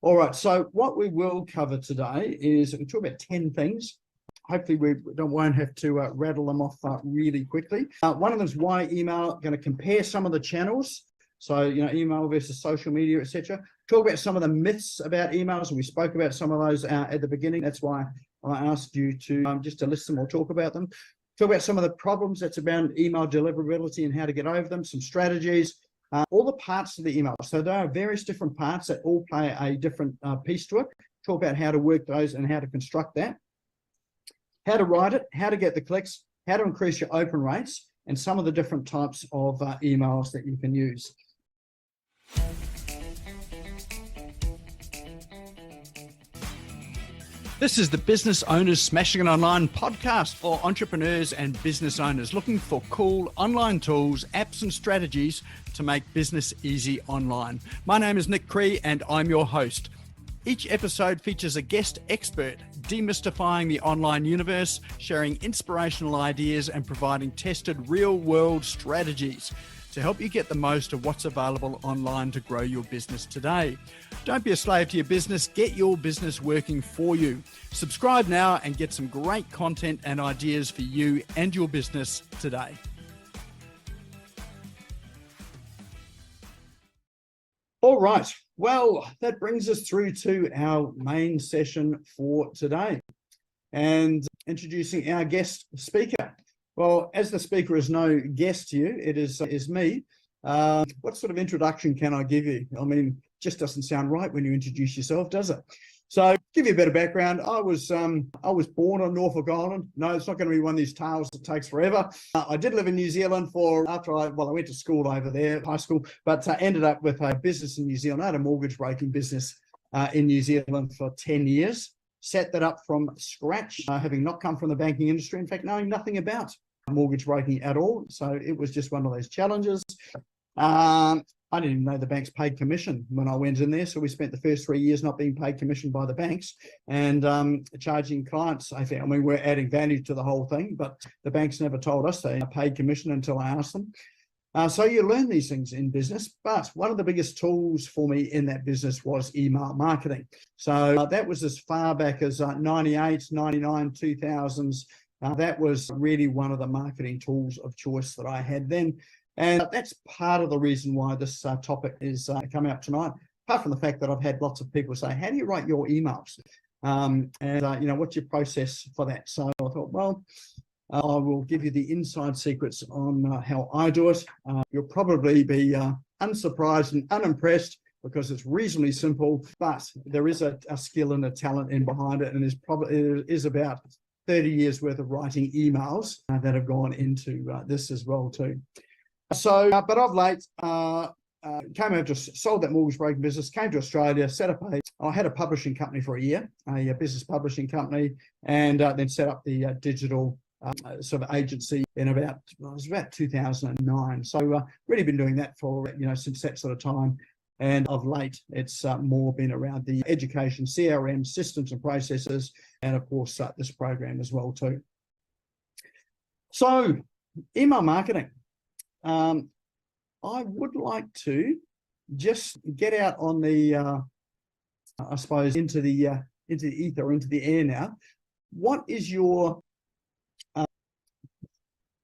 All right, so what we will cover today is we'll talk about 10 things. Hopefully we won't have to rattle them off really quickly. One of them is why email, going to compare some of the channels. So, email versus social media, etc. Talk about some of the myths about emails, and we spoke about some of those at the beginning. That's why I asked you to just to list them or talk about them. Talk about some of the problems that's around email deliverability and how to get over them, some strategies, all the parts of the email. So there are various different parts that all play a different piece to it. Talk about how to work those and how to construct that, how to write it, how to get the clicks, how to increase your open rates, and some of the different types of emails that you can use. This is the Business Owners Smashing It Online podcast for entrepreneurs and business owners looking for cool online tools, apps and strategies to make business easy online. My name is Nik Cree and I'm your host. Each episode features a guest expert demystifying the online universe, sharing inspirational ideas and providing tested real-world strategies to help you get the most of what's available online to grow your business today. Don't be a slave to your business, get your business working for you. Subscribe now and get some great content and ideas for you and your business today. All right, well, that brings us through to our main session for today and introducing our guest speaker. Well, as the speaker is no guest to you, it is me. What sort of introduction can I give you? I mean, just doesn't sound right when you introduce yourself, does it? So, give you a bit of background. I was born on Norfolk Island. No, it's not going to be one of these tales that takes forever. I did live in New Zealand I went to school over there, high school, but ended up with a business in New Zealand. I had a mortgage broking business in New Zealand for 10 years. Set that up from scratch, having not come from the banking industry, in fact, knowing nothing about mortgage broking at all. So it was just one of those challenges. I didn't even know the banks paid commission when I went in there. So we spent the first 3 years not being paid commission by the banks and charging clients. I think, we're adding value to the whole thing, but the banks never told us they paid commission until I asked them. So you learn these things in business, but one of the biggest tools for me in that business was email marketing. So that was as far back as 98, 99, 2000s. That was really one of the marketing tools of choice that I had then. And that's part of the reason why this topic is coming up tonight, apart from the fact that I've had lots of people say, how do you write your emails? What's your process for that? So I thought, well, I will give you the inside secrets on how I do it. You'll probably be unsurprised and unimpressed because it's reasonably simple, but there is a skill and a talent in behind it, and there is about 30 years worth of writing emails that have gone into this as well too. So, but of late, came over to sold that mortgage broking business, came to Australia, I had a publishing company for a year, a business publishing company, and then set up the digital sort of agency in about 2009. So really been doing that for, since that sort of time. And of late, it's more been around the education, CRM, systems and processes, and of course, this program as well too. So email marketing. I would like to just get out on the, I suppose, into the ether, into the air now. What is your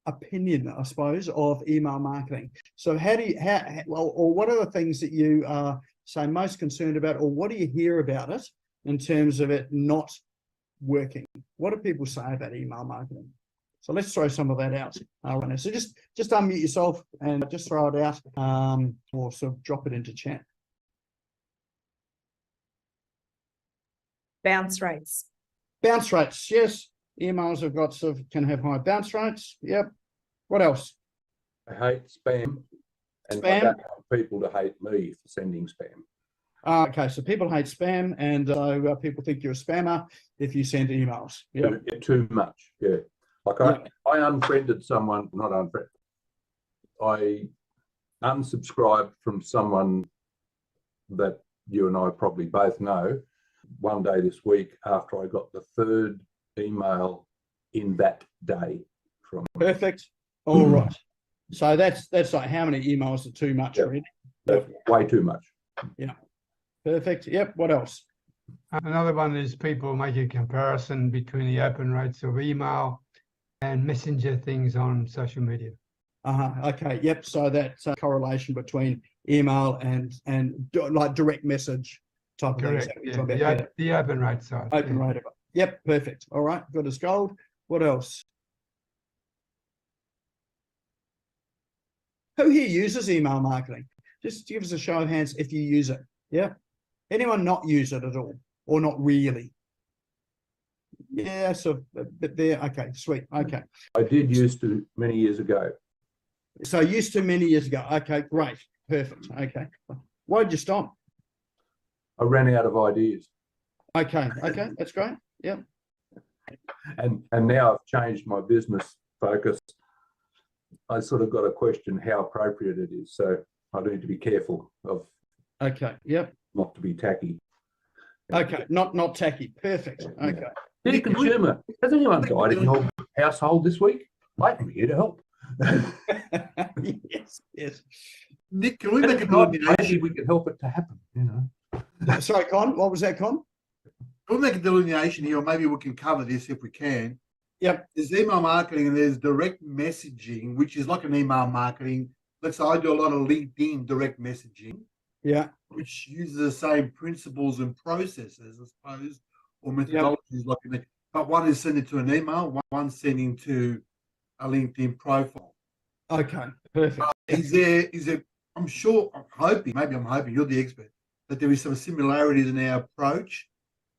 opinion, I suppose, of email marketing? So what are the things that you are, say, most concerned about, or what do you hear about it in terms of it not working? What do people say about email marketing? So let's throw some of that out. So just unmute yourself and just throw it out, or sort of drop it into chat. Bounce rates. Bounce rates, yes. Emails can have high bounce rates. Yep. What else? I hate spam. And Spam? I don't want people to hate me for sending spam. Okay, so people hate spam, and people think you're a spammer if you send emails. Yeah, too much. Yeah. Like I unfriended someone, not unfriended. I unsubscribed from someone that you and I probably both know one day this week after I got the third email in that day from. Perfect. All right. So that's like how many emails are too much, really? That's way too much. Yeah. Perfect. Yep. What else? Another one is people make a comparison between the open rates of email and messenger things on social media. Okay. Yep. So that correlation between email and like direct message type of things. Correct. The open rate side. Open rate. Yep. Perfect. All right. Good as gold. What else? Who here uses email marketing? Just give us a show of hands if you use it. Yeah. Anyone not use it at all or not really? Yeah. So a bit there. Okay. Sweet. Okay. I did used to many years ago. So used to many years ago. Okay. Great. Perfect. Okay. Why did you stop? I ran out of ideas. Okay. Okay. That's great. Yep. And now I've changed my business focus. I sort of got to question how appropriate it is. So I need to be careful of Yep. not to be tacky. Okay. Not tacky. Perfect. Okay. Dear consumer, has anyone died in your household this week? I'm here to help. Yes. Nick, can we make a delineation? Maybe we can help it to happen, you know. Sorry, Con, what was that, Con? Can we make a delineation here, or maybe we can cover this if we can? Yep. There's email marketing and there's direct messaging, which is like an email marketing. Let's say I do a lot of LinkedIn direct messaging. Yeah. Which uses the same principles and processes, I suppose, or methodologies like that. But one is sending to an email, one's sending to a LinkedIn profile. Okay, perfect. Is there, I'm hoping you're the expert, that there is some similarities in our approach,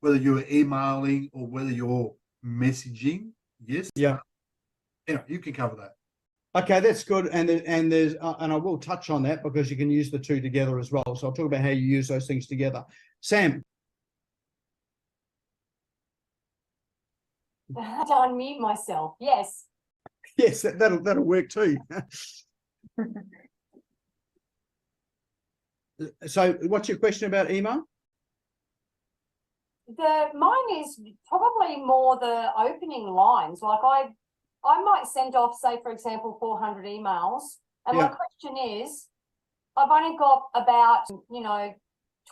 whether you're emailing or whether you're messaging. Yes. Yeah. Anyway, you can cover that. Okay, that's good. And there's and I will touch on that because you can use the two together as well. So I'll talk about how you use those things together. Sam. I had to unmute myself. Yes. Yes, that'll work too. So what's your question about email? Mine is probably more the opening lines. Like I might send off, say, for example, 400 emails. And my question is, I've only got about,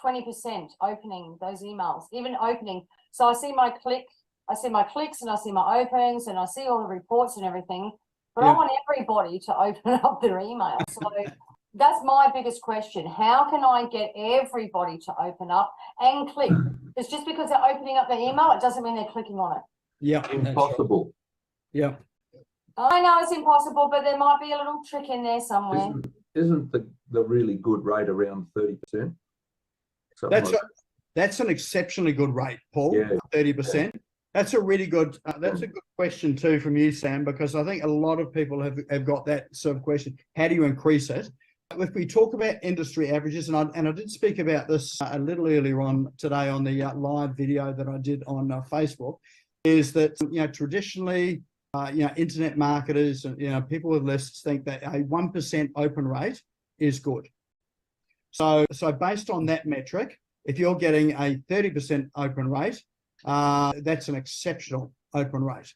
20% opening those emails, even opening. So I see my clicks and I see my opens and I see all the reports and everything, but I want everybody to open up their email. So that's my biggest question. How can I get everybody to open up and click? It's just because they're opening up their email, it doesn't mean they're clicking on it. Yeah. Impossible. Yeah. I know it's impossible, but there might be a little trick in there somewhere. Isn't the really good rate around 30%? That's an exceptionally good rate, Paul. Yeah. 30%. That's a really good. That's a good question too from you, Sam, because I think a lot of people have got that sort of question. How do you increase it? If we talk about industry averages, and I did speak about this a little earlier on today on the live video that I did on Facebook, is that traditionally, internet marketers and people with lists think that a 1% open rate is good. So based on that metric, if you're getting a 30% open rate, that's an exceptional open rate.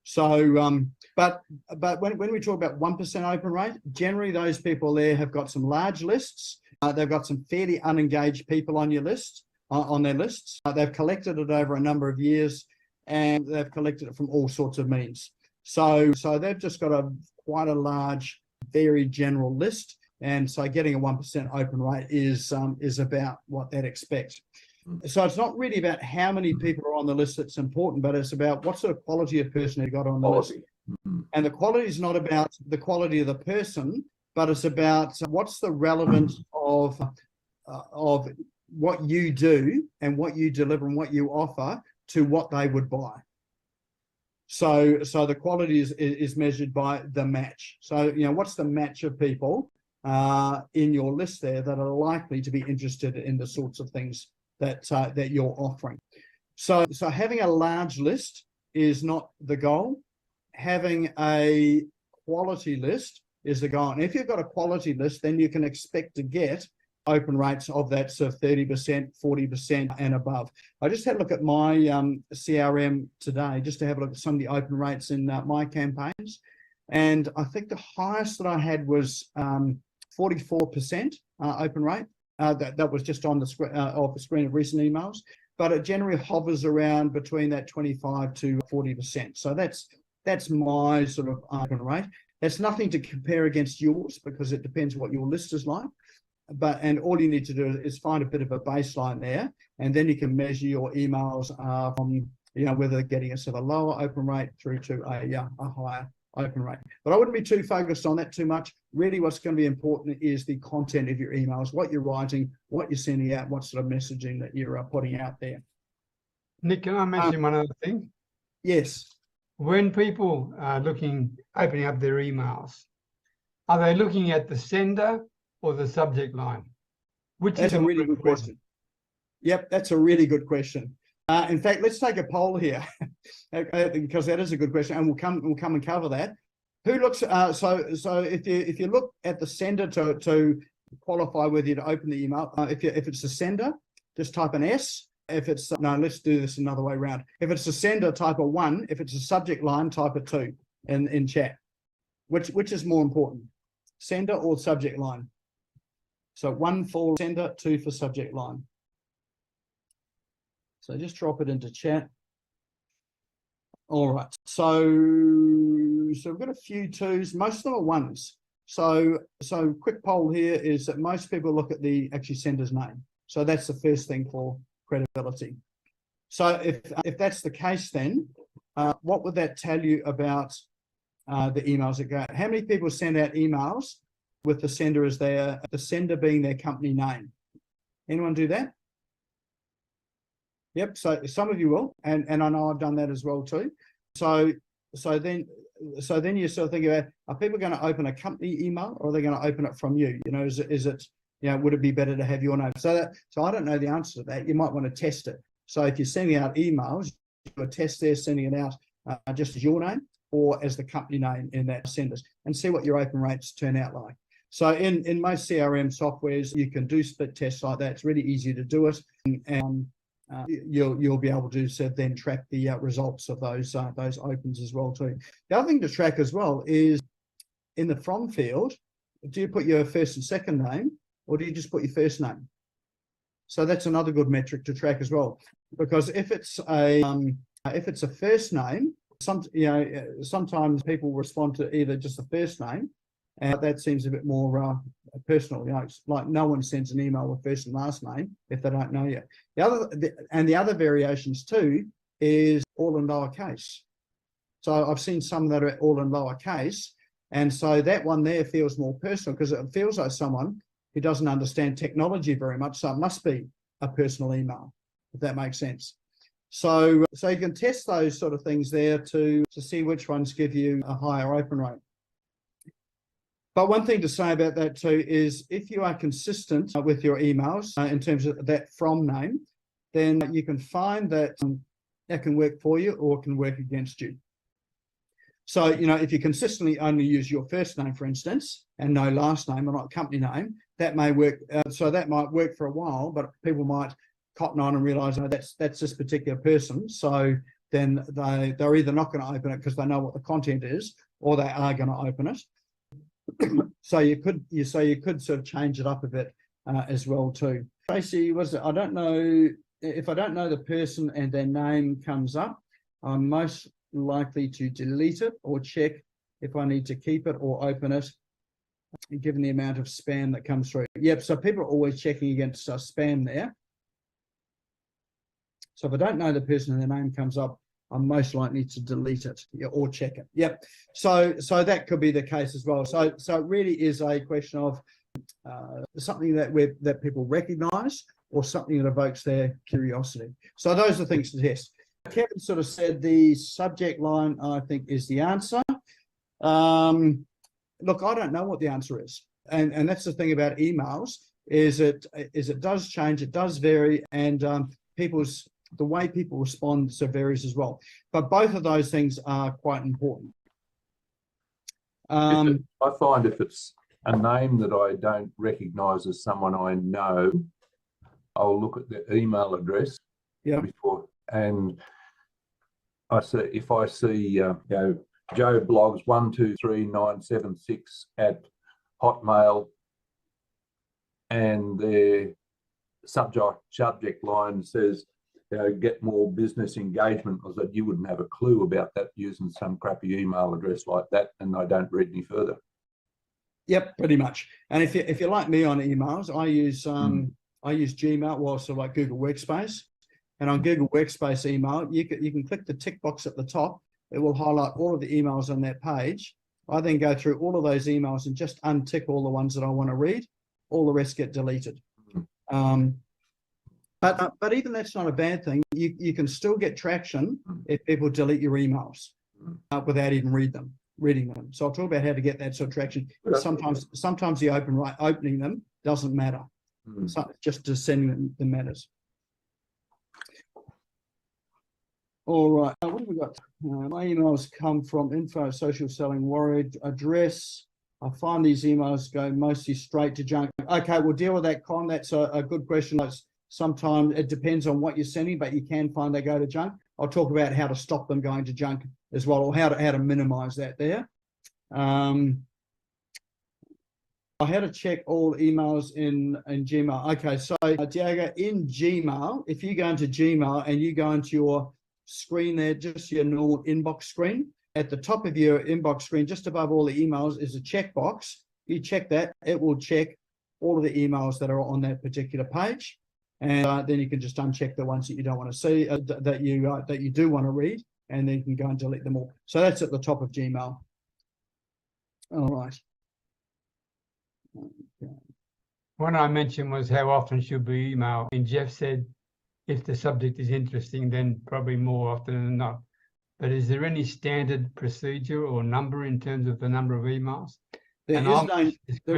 So, but when we talk about 1% open rate, generally those people there have got some large lists. They've got some fairly unengaged people on your list, on their lists. They've collected it over a number of years, and they've collected it from all sorts of means. So they've just got quite a large, very general list, and so getting a 1% open rate is about what they'd expect. So it's not really about how many people are on the list that's important, but it's about what sort of quality of person you got on the list. And the quality is not about the quality of the person, but it's about what's the relevance of what you do and what you deliver and what you offer to what they would buy. So the quality is measured by the match. So what's the match of people in your list there that are likely to be interested in the sorts of things that you're offering. So having a large list is not the goal. Having a quality list is the goal. And if you've got a quality list, then you can expect to get open rates of that sort of 30%, 40% and above. I just had a look at my CRM today, just to have a look at some of the open rates in my campaigns. And I think the highest that I had was 44% open rate. that was just on the screen of the screen of recent emails, but it generally hovers around between that 25 to 40%. So that's my sort of open rate. That's nothing to compare against yours because it depends what your list is like. And all you need to do is find a bit of a baseline there, and then you can measure your emails from, whether they're getting a sort of lower open rate through to a higher open rate. But I wouldn't be too focused on that too much. Really, what's going to be important is the content of your emails, what you're writing, what you're sending out, what sort of messaging that you're putting out there. Nick, can I mention one other thing? Yes. When people are opening up their emails, are they looking at the sender or the subject line? That's a really good question. Yep, that's a really good question. In fact, let's take a poll here because that is a good question, and we'll come and cover that. Who looks? So if you look at the sender to qualify whether you to open the email, if it's the sender, just type an S. If it's no, let's do this another way around. If it's the sender, type a 1. If it's a subject line, type a 2 in chat. Which is more important, sender or subject line? So 1 for sender, 2 for subject line. So just drop it into chat. All right. So we've got a few 2s. Most of them are 1s. So quick poll here is that most people look at the actually sender's name. So that's the first thing for credibility. So if that's the case, then what would that tell you about the emails that go out? How many people send out emails with the sender as the sender being their company name? Anyone do that? Yep. So some of you will, and I know I've done that as well too. So then you sort of think about, are people going to open a company email or are they going to open it from you? Is it would it be better to have your name? So I don't know the answer to that. You might want to test it. So if you're sending out emails, you do a test there, sending it out just as your name or as the company name in that senders, and see what your open rates turn out like. So in most CRM softwares, you can do split tests like that. It's really easy to do it, and you'll be able to then track the results of those opens as well too. The other thing to track as well is in the from field. Do you put your first and second name, or do you just put your first name? So that's another good metric to track as well, because if it's a first name, sometimes people respond to either just the first name, and that seems a bit more personal. It's like no one sends an email with first and last name if they don't know you. The other variations too is all in lowercase. So I've seen some that are all in lowercase, and so that one there feels more personal because it feels like someone who doesn't understand technology very much. So it must be a personal email, if that makes sense. So you can test those sort of things there to see which ones give you a higher open rate. But one thing to say about that too is if you are consistent with your emails in terms of that from name, then you can find that that can work for you or can work against you. So, if you consistently only use your first name, for instance, and no last name or not company name, that may work. So that might work for a while, but people might cotton on and realize, that's this particular person. So then they're either not going to open it because they know what the content is, or they are going to open it. So you could sort of change it up a bit as well too. Tracy, I don't know if I don't know the person and their name comes up, I'm most likely to delete it or check if I need to keep it or open it, given the amount of spam that comes through. Yep. So people are always checking against spam there. So if I don't know the person and their name comes up, I'm most likely to delete it or check it. Yep. So that could be the case as well. So it really is a question of something that people recognise or something that evokes their curiosity. So those are things to test. Kevin sort of said the subject line, I think, is the answer. Look, I don't know what the answer is. And that's the thing about emails is it does change, it does vary, and the way people respond so varies as well. But both of those things are quite important. I find if it's a name that I don't recognise as someone I know, I'll look at the email address before, and if I see Joe Blogs 123976 at Hotmail, and their subject line says, get more business engagement, I said, you wouldn't have a clue about that using some crappy email address like that, and they don't read any further. Yep, pretty much. And if you're like me on emails, I use Gmail, well, so like Google Workspace. And on Google Workspace email, you can click the tick box at the top. It will highlight all of the emails on that page. I then go through all of those emails and just untick all the ones that I want to read. All the rest get deleted. But even that's not a bad thing. You can still get traction if people delete your emails without even reading them. So I'll talk about how to get that sort of traction. Sometimes the opening them doesn't matter. So just sending them matters. All right, what have we got? My emails come from info social selling warrior address. I find these emails go mostly straight to junk. Okay, we'll deal with that, Con. That's a good question. Sometimes it depends on what you're sending, but you can find they go to junk. I'll talk about how to stop them going to junk as well, or how to minimize that there. I had to check all emails in Gmail. Okay, so Diego, in Gmail, if you go into Gmail and you go into your screen there, just your normal inbox screen, at the top of your inbox screen, just above all the emails, is a checkbox. You check that, it will check all of the emails that are on that particular page. And then you can just uncheck the ones that you don't want to see, that you do want to read, and then you can go and delete them all. So that's at the top of Gmail. All right. Okay. One I mentioned was how often should we email, and Jeff said if the subject is interesting, then probably more often than not. But is there any standard procedure or number in terms of the number of emails? There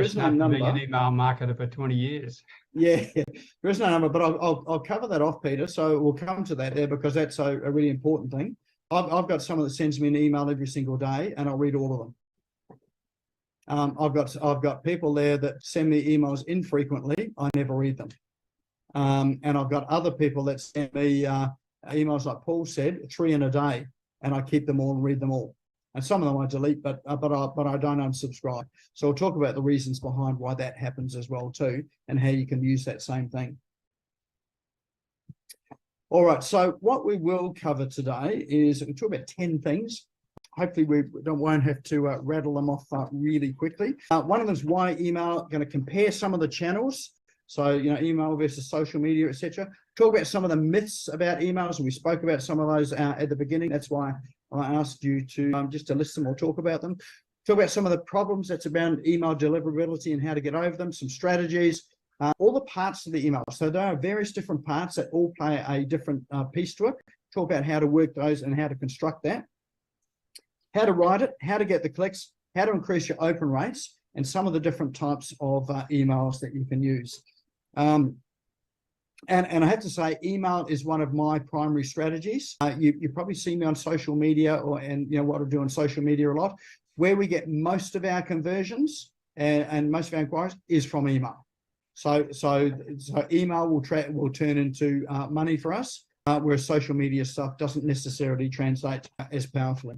is no number. Being an email marketer for 20 years. Yeah, there is no number, but I'll cover that off, Peter. So we'll come to that there, because that's a really important thing. I've got someone that sends me an email every single day, and I'll read all of them. I've got people there that send me emails infrequently. I never read them. And I've got other people that send me emails, like Paul said, 3 in a day, and I keep them all and read them all. And some of them I delete, but I don't unsubscribe. So we'll talk about the reasons behind why that happens as well too, and how you can use that same thing. All right, so what we will cover today is we talk about 10 things. Hopefully we won't have to rattle them off really quickly. One of them is why email. Going to compare some of the channels. So, email versus social media, etc. Talk about some of the myths about emails, and we spoke about some of those at the beginning. That's why I asked you to just to list them or talk about them. Talk about some of the problems that's about email deliverability and how to get over them, some strategies, all the parts of the email. So there are various different parts that all play a different piece to it. Talk about how to work those and how to construct that, how to write it, how to get the clicks, how to increase your open rates, and some of the different types of emails that you can use. And I have to say, email is one of my primary strategies. You probably see me on social media, and what I do on social media a lot. Where we get most of our conversions and most of our inquiries is from email. So email will turn into money for us, whereas social media stuff doesn't necessarily translate as powerfully.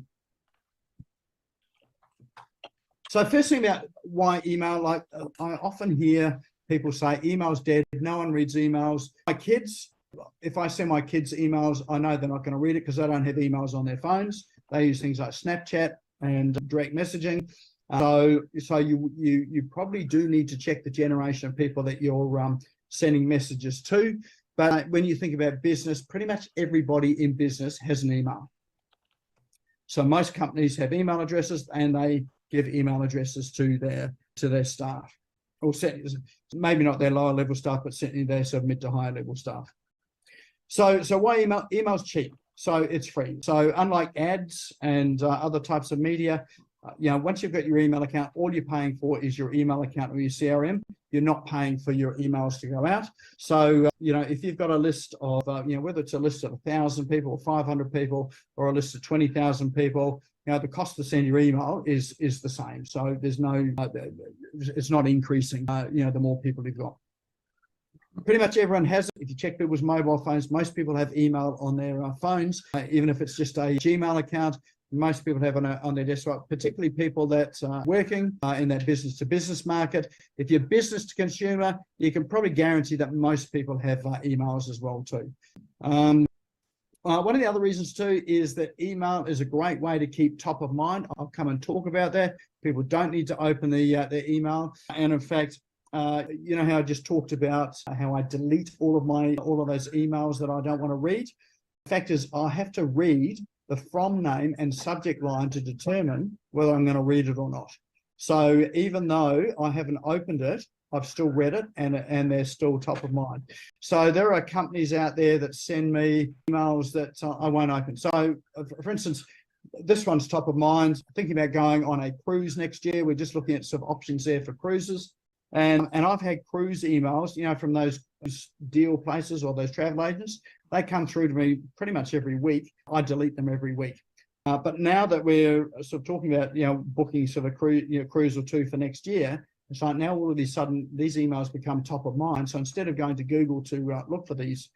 So first thing about why email, I often hear people say email's dead, no one reads emails. My kids, if I send my kids emails, I know they're not going to read it because they don't have emails on their phones. They use things like Snapchat and direct messaging. So you probably do need to check the generation of people that you're sending messages to. But when you think about business, pretty much everybody in business has an email. So most companies have email addresses, and they give email addresses to their staff. Or maybe not their lower level staff, but certainly they submit to higher level staff. So why email? Email's cheap, so it's free. So unlike ads and other types of media, once you've got your email account, all you're paying for is your email account or your CRM. You're not paying for your emails to go out. So if you've got a list of whether it's a list of 1,000 people or 500 people or a list of 20,000 people, the cost to send your email is the same. So there's no, it's not increasing, the more people you've got. Pretty much everyone has it. If you check people's mobile phones, most people have email on their phones, even if it's just a Gmail account. most people have on their desktop, particularly people that are working in that business to business market. If you're business to consumer, you can probably guarantee that most people have emails as well too. One of the other reasons too is that email is a great way to keep top of mind. I'll come and talk about that. People don't need to open their email. And in fact, you know how I just talked about how I delete all of those emails that I don't want to read. The fact is, I have to read the from name and subject line to determine whether I'm going to read it or not. So even though I haven't opened it, I've still read it and they're still top of mind. So there are companies out there that send me emails that I won't open. So for instance, this one's top of mind. Thinking about going on a cruise next year. We're just looking at some options there for cruises. And I've had cruise emails, you know, from those deal places or those travel agents. They come through to me pretty much every week. I delete them every week. But now that we're sort of talking about, you know, booking sort of cruise or two for next year, it's like now all of a sudden these emails become top of mind. So instead of going to Google to look for these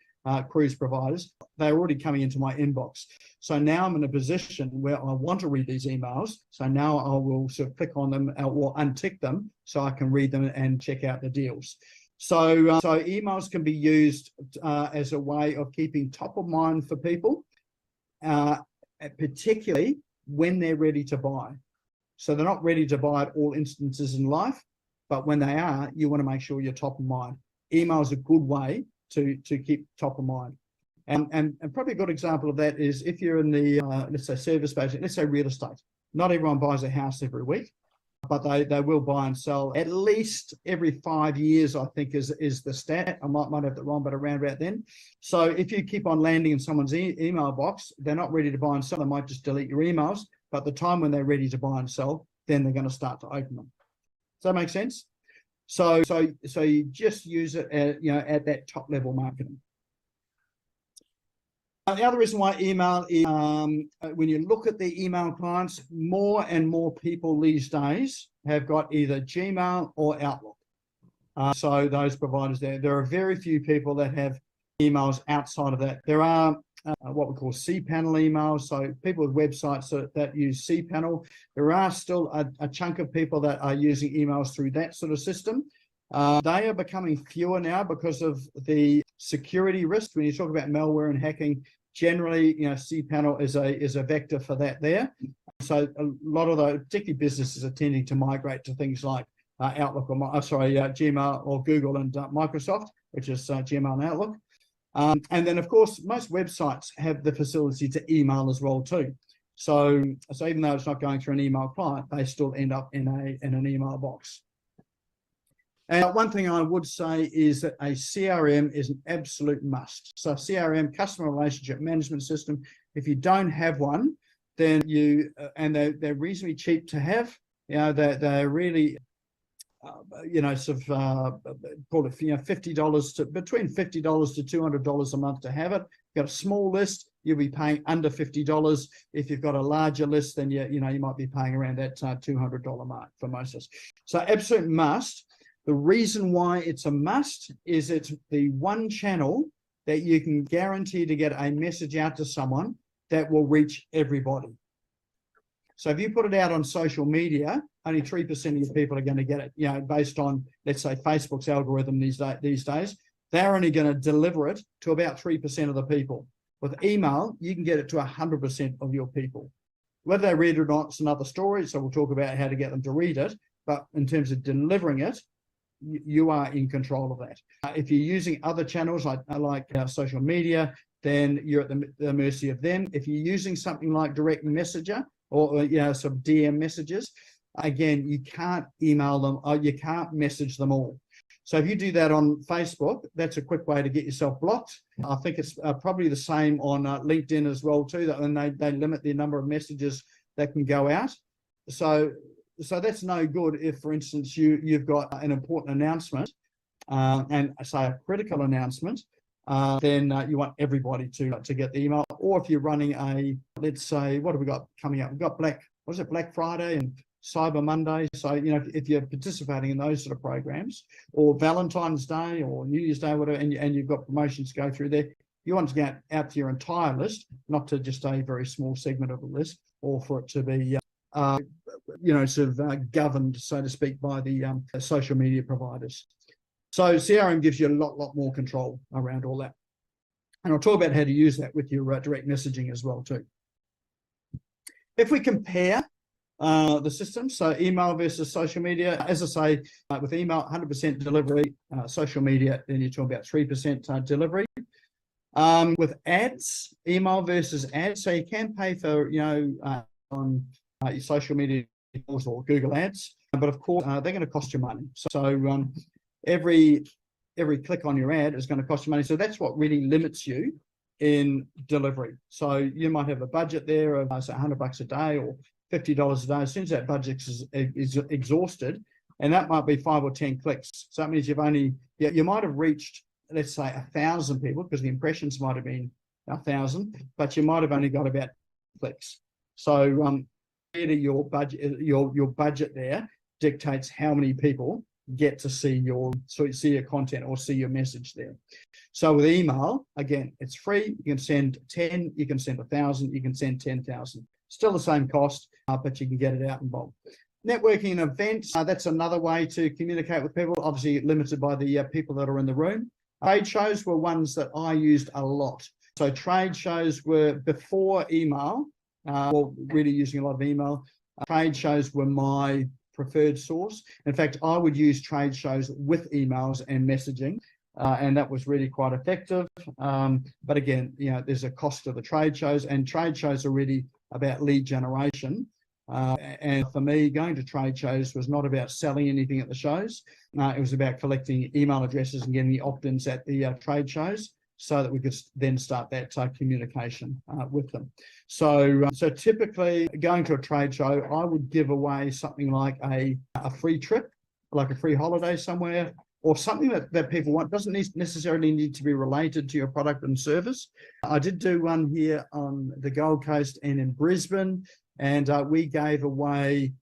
cruise providers, they're already coming into my inbox. So now I'm in a position where I want to read these emails. So now I will sort of click on them or untick them so I can read them and check out the deals. So emails can be used as a way of keeping top of mind for people, particularly when they're ready to buy. So they're not ready to buy at all instances in life, but when they are, you want to make sure you're top of mind. Email is a good way to keep top of mind. And probably a good example of that is if you're in the, let's say, service-based, let's say real estate. Not everyone buys a house every week, but they will buy and sell at least every 5 years, I think is the stat. I might have that wrong, but around about then. So if you keep on landing in someone's email box, they're not ready to buy and sell. They might just delete your emails, but the time when they're ready to buy and sell, then they're going to start to open them. Does that make sense? So you just use it at, you know, at that top level marketing. The other reason why email is, when you look at the email clients, more and more people these days have got either Gmail or Outlook. So those providers there are very few people that have emails outside of that. There are what we call cPanel emails, so people with websites that use cPanel. There are still a chunk of people that are using emails through that sort of system. They are becoming fewer now because of the security risk. When you talk about malware and hacking, generally, you know, cPanel is a vector for that there. So a lot of those, particularly businesses, are tending to migrate to things like Outlook or Gmail or Google and Microsoft, which is Gmail and Outlook. And then, of course, most websites have the facility to email as well too. So even though it's not going through an email client, they still end up in an email box. And one thing I would say is that a CRM is an absolute must. So CRM, customer relationship management system, if you don't have one, then and they're reasonably cheap to have. You know, they're really, you know, sort of call it, you know, $50 to between $50 to $200 a month to have it. If you've got a small list, you'll be paying under $50. If you've got a larger list, then you might be paying around that $200 mark for most of us. So absolute must. The reason why it's a must is it's the one channel that you can guarantee to get a message out to someone that will reach everybody. So if you put it out on social media, only 3% of your people are going to get it, you know, based on, let's say, Facebook's algorithm these days, they're only going to deliver it to about 3% of the people. With email, you can get it to 100% of your people. Whether they read it or not, it's another story. So we'll talk about how to get them to read it. But in terms of delivering it, you are in control of that. If you're using other channels like social media, then you're at the mercy of them. If you're using something like direct messenger or you know, some DM messages, again, you can't email them or you can't message them all. So if you do that on Facebook, that's a quick way to get yourself blocked. I think it's probably the same on LinkedIn as well too, that when they limit the number of messages that can go out. So that's no good if, for instance, you've got an important announcement and say a critical announcement, then you want everybody to get the email. Or if you're running let's say, what have we got coming up? We've got Black Friday and Cyber Monday. So, you know, if you're participating in those sort of programs, or Valentine's Day or New Year's Day, whatever, and you've got promotions to go through there, You want to get out to your entire list, not to just a very small segment of the list, or for it to be, governed, so to speak, by the social media providers. So CRM gives you a lot more control around all that. And I'll talk about how to use that with your direct messaging as well too. If we compare the systems, so email versus social media, as I say, with email, 100% delivery, social media, then you're talking about 3% delivery. With ads, email versus ads, so you can pay for, on your social media or Google ads, but of course, they're going to cost you money. So every click on your ad is going to cost you money. So that's what really limits you in delivery. So you might have a budget there of say $100 a day or $50 a day. As soon as that budget is exhausted, and that might be 5 or 10 clicks. So that means you might have reached, let's say, 1,000 people, because the impressions might have been 1,000, but you might have only got about clicks. So your budget there dictates how many people get to see your content or see your message there. So with email, again, it's free. You can send 10, you can send 1,000, you can send 10,000. Still the same cost, but you can get it out in bulk. Networking and events, that's another way to communicate with people, obviously limited by the people that are in the room. Trade shows were ones that I used a lot. So trade shows were before email, really using a lot of email. Trade shows were my preferred source. In fact, I would use trade shows with emails and messaging, and that was really quite effective. But again, there's a cost to the trade shows, and trade shows are really about lead generation. And for me, going to trade shows was not about selling anything at the shows. It was about collecting email addresses and getting the opt-ins at the trade shows, so that we could then start that communication with them. So typically going to a trade show, I would give away something like a free trip, like a free holiday somewhere, or something that people want. Doesn't necessarily need to be related to your product and service. I did do one here on the Gold Coast and in Brisbane, and we gave away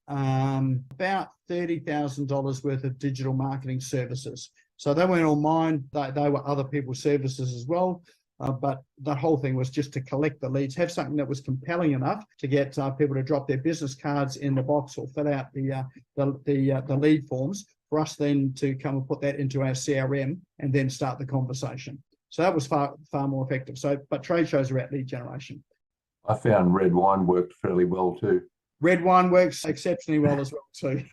about $30,000 worth of digital marketing services. So they weren't all mine, they were other people's services as well. But the whole thing was just to collect the leads, have something that was compelling enough to get people to drop their business cards in the box or fill out the lead forms, for us then to come and put that into our CRM and then start the conversation. So that was far more effective. But trade shows are about lead generation. I found red wine worked fairly well too. Red wine works exceptionally well as well too.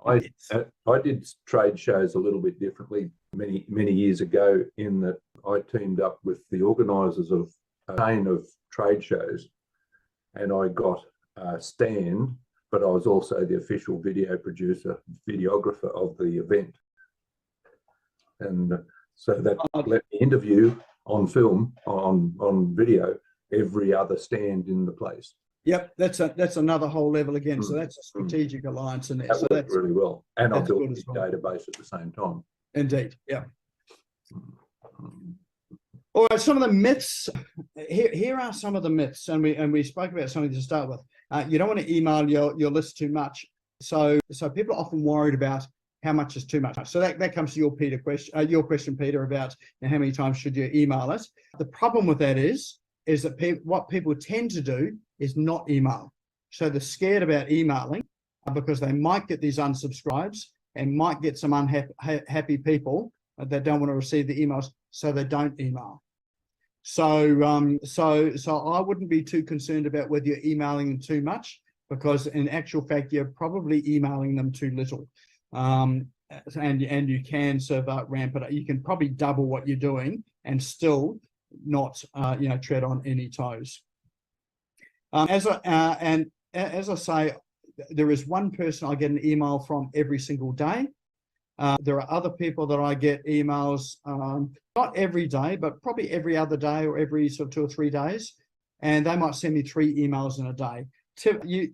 I did trade shows a little bit differently many years ago, in that I teamed up with the organisers of a chain of trade shows, and I got a stand, but I was also the official videographer of the event. And so that let me interview on film, on video, every other stand in the place. Yep, that's another whole level again. So that's a strategic alliance in there. That worked really well. And I built a well. database at the same time. Indeed, yeah. All right, some of the myths. Here are some of the myths, and we spoke about something to start with. You don't want to email your list too much. So people are often worried about how much is too much. So that comes to your question, Peter, about how many times should you email it. The problem with that is that what people tend to do is not email. So they're scared about emailing because they might get these unsubscribes and might get some unhappy people that don't want to receive the emails, so they don't email. So I wouldn't be too concerned about whether you're emailing them too much, because in actual fact, you're probably emailing them too little. And you can sort of ramp it up. You can probably double what you're doing and still not tread on any toes. As I say, there is one person I get an email from every single day. There are other people that I get emails, not every day, but probably every other day or every sort of 2 or 3 days. And they might send me 3 emails in a day.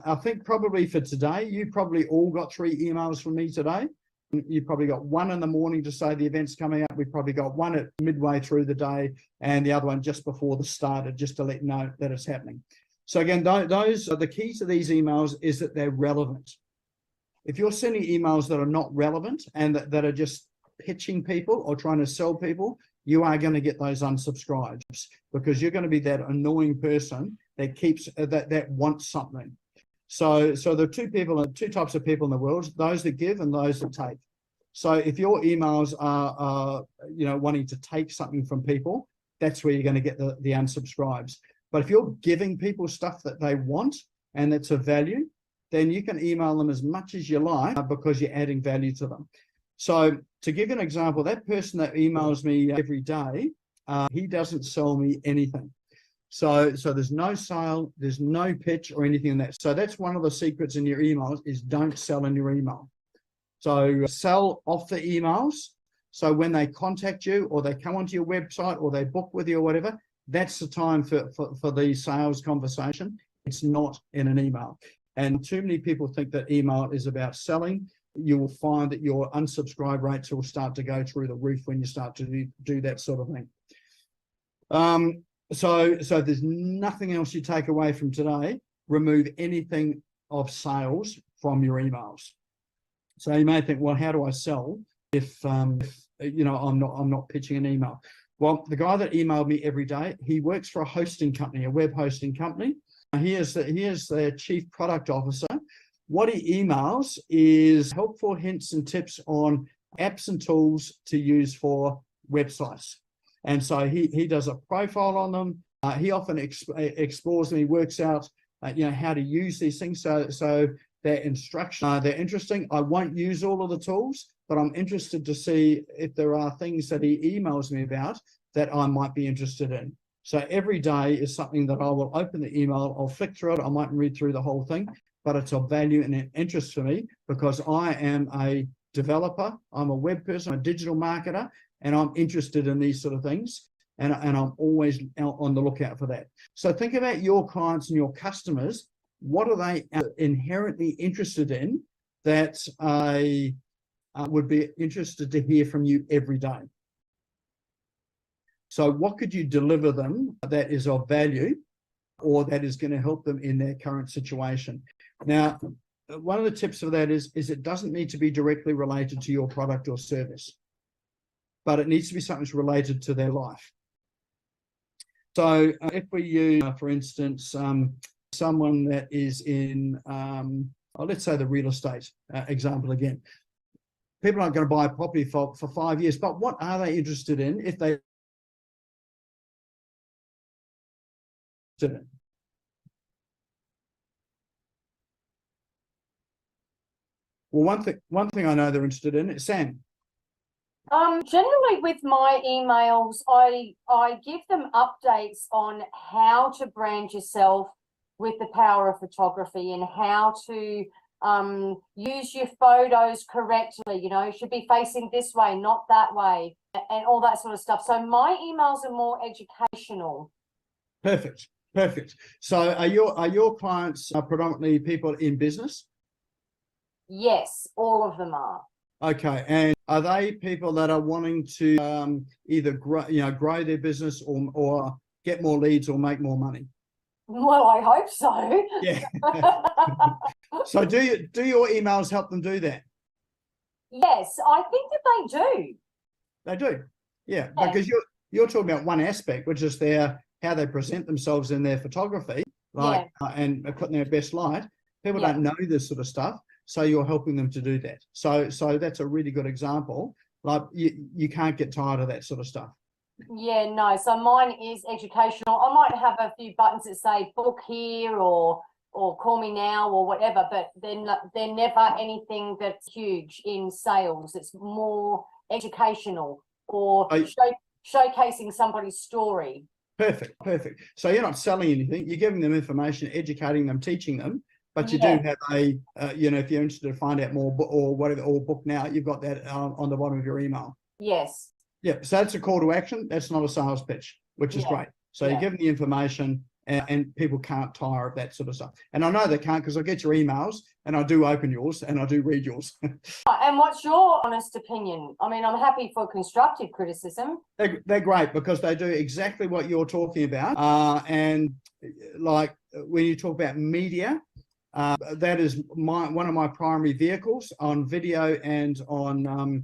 I think probably for today, you probably all got 3 emails from me today. You probably got one in the morning to say the event's coming up. We've probably got one at midway through the day, and the other one just before the starter, just to let you know that it's happening. So again, those are the key to these emails, is that they're relevant. If you're sending emails that are not relevant and that are just pitching people or trying to sell people, you are going to get those unsubscribes because you're going to be that annoying person that keeps that wants something. So there are two types of people in the world: those that give and those that take. So if your emails are wanting to take something from people, that's where you're going to get the unsubscribes. But if you're giving people stuff that they want and that's of value, then you can email them as much as you like because you're adding value to them. So to give you an example, that person that emails me every day, he doesn't sell me anything. So there's no sale, there's no pitch or anything in that. So that's one of the secrets in your emails is don't sell in your email. So sell off the emails. So when they contact you or they come onto your website or they book with you or whatever, that's the time for the sales conversation. It's not in an email. And too many people think that email is about selling. You will find that your unsubscribe rates will start to go through the roof when you start to do that sort of thing. So there's nothing else you take away from today. Remove anything of sales from your emails. So you may think, well, how do I sell if I'm not pitching an email? Well, the guy that emailed me every day, he works for a hosting company, a web hosting company. He is their chief product officer. What he emails is helpful hints and tips on apps and tools to use for websites. And so he does a profile on them. He often explores and he works out, how to use these things. So their instruction, they're interesting. I won't use all of the tools, but I'm interested to see if there are things that he emails me about that I might be interested in. So every day is something that I will open the email, I'll flick through it, I might read through the whole thing, but it's of value and an interest for me because I am a developer, I'm a web person, I'm a digital marketer, and I'm interested in these sort of things. And I'm always on the lookout for that. So think about your clients and your customers. What are they inherently interested in that I would be interested to hear from you every day? So what could you deliver them that is of value or that is going to help them in their current situation? Now, one of the tips for that is it doesn't need to be directly related to your product or service, but it needs to be something that's related to their life. So if we use, for instance, someone that is in, let's say the real estate example again. People aren't going to buy a property for 5 years, but what are they interested in if they in? Well, one thing I know they're interested in is Sam. Generally with my emails, I give them updates on how to brand yourself with the power of photography and how to use your photos correctly. You should be facing this way, not that way, and all that sort of stuff. So my emails are more educational. Perfect. So are your clients predominantly people in business? Yes, all of them are. Okay, and are they people that are wanting to either grow their business or get more leads or make more money? Well, I hope so. Yeah. So do your emails help them do that? Yes, I think that they do. They do. Yeah, because you're talking about one aspect, which is how they present themselves in their photography, and putting their best light. People don't know this sort of stuff. So you're helping them to do that. So that's a really good example. Like you can't get tired of that sort of stuff. Yeah, no. So mine is educational. I might have a few buttons that say book here or call me now or whatever, but they're never anything that's huge in sales. It's more educational or showcasing somebody's story. Perfect. So you're not selling anything. You're giving them information, educating them, teaching them. But you do have if you're interested to find out more or whatever, or book now, you've got that on the bottom of your email. Yes. Yeah. So that's a call to action. That's not a sales pitch, which is great. So you're giving the information and people can't tire of that sort of stuff. And I know they can't because I get your emails and I do open yours and I do read yours. And what's your honest opinion? I mean, I'm happy for constructive criticism. They're great because they do exactly what you're talking about. And like when you talk about media, that is one of my primary vehicles on video and on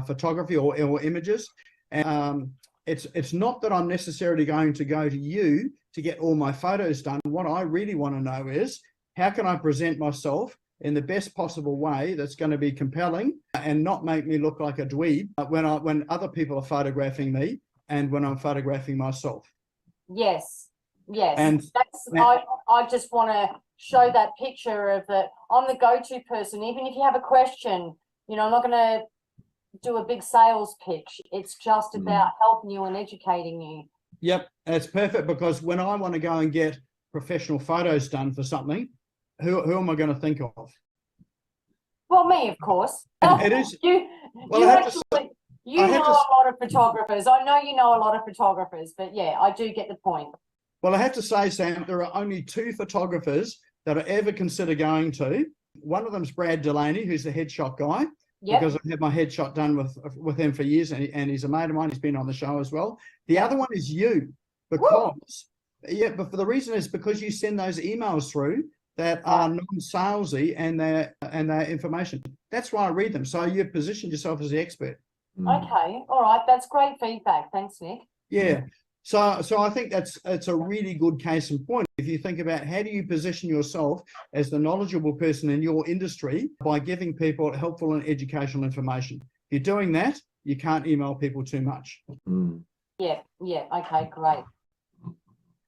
photography or images. And it's not that I'm necessarily going to go to you to get all my photos done. What I really want to know is, how can I present myself in the best possible way that's going to be compelling and not make me look like a dweeb when other people are photographing me and when I'm photographing myself. Yes, yes. And I just want to show that picture of that I'm the go-to person. Even if you have a question, you know, I'm not going to do a big sales pitch. It's just about helping you and educating you. Yep, that's perfect, because when I want to go and get professional photos done for something, who am I going to think of? Well, me, of course. It is. You know a lot of photographers. I know you know a lot of photographers, but yeah, I do get the point. Well, I have to say, Sam, there are only 2 photographers that I ever consider going to. One of them is Brad Delaney, who's the headshot guy. Yep. Because I've had my headshot done with him for years, and he's a mate of mine. He's been on the show as well. The other one is you, because but for the reason is because you send those emails through that are non-salesy and their information. That's why I read them. So you've positioned yourself as the expert. Okay, all right, that's great feedback. Thanks, Nick. Yeah. So I think it's a really good case in point. If you think about how do you position yourself as the knowledgeable person in your industry by giving people helpful and educational information. If you're doing that, you can't email people too much. Yeah, okay, great.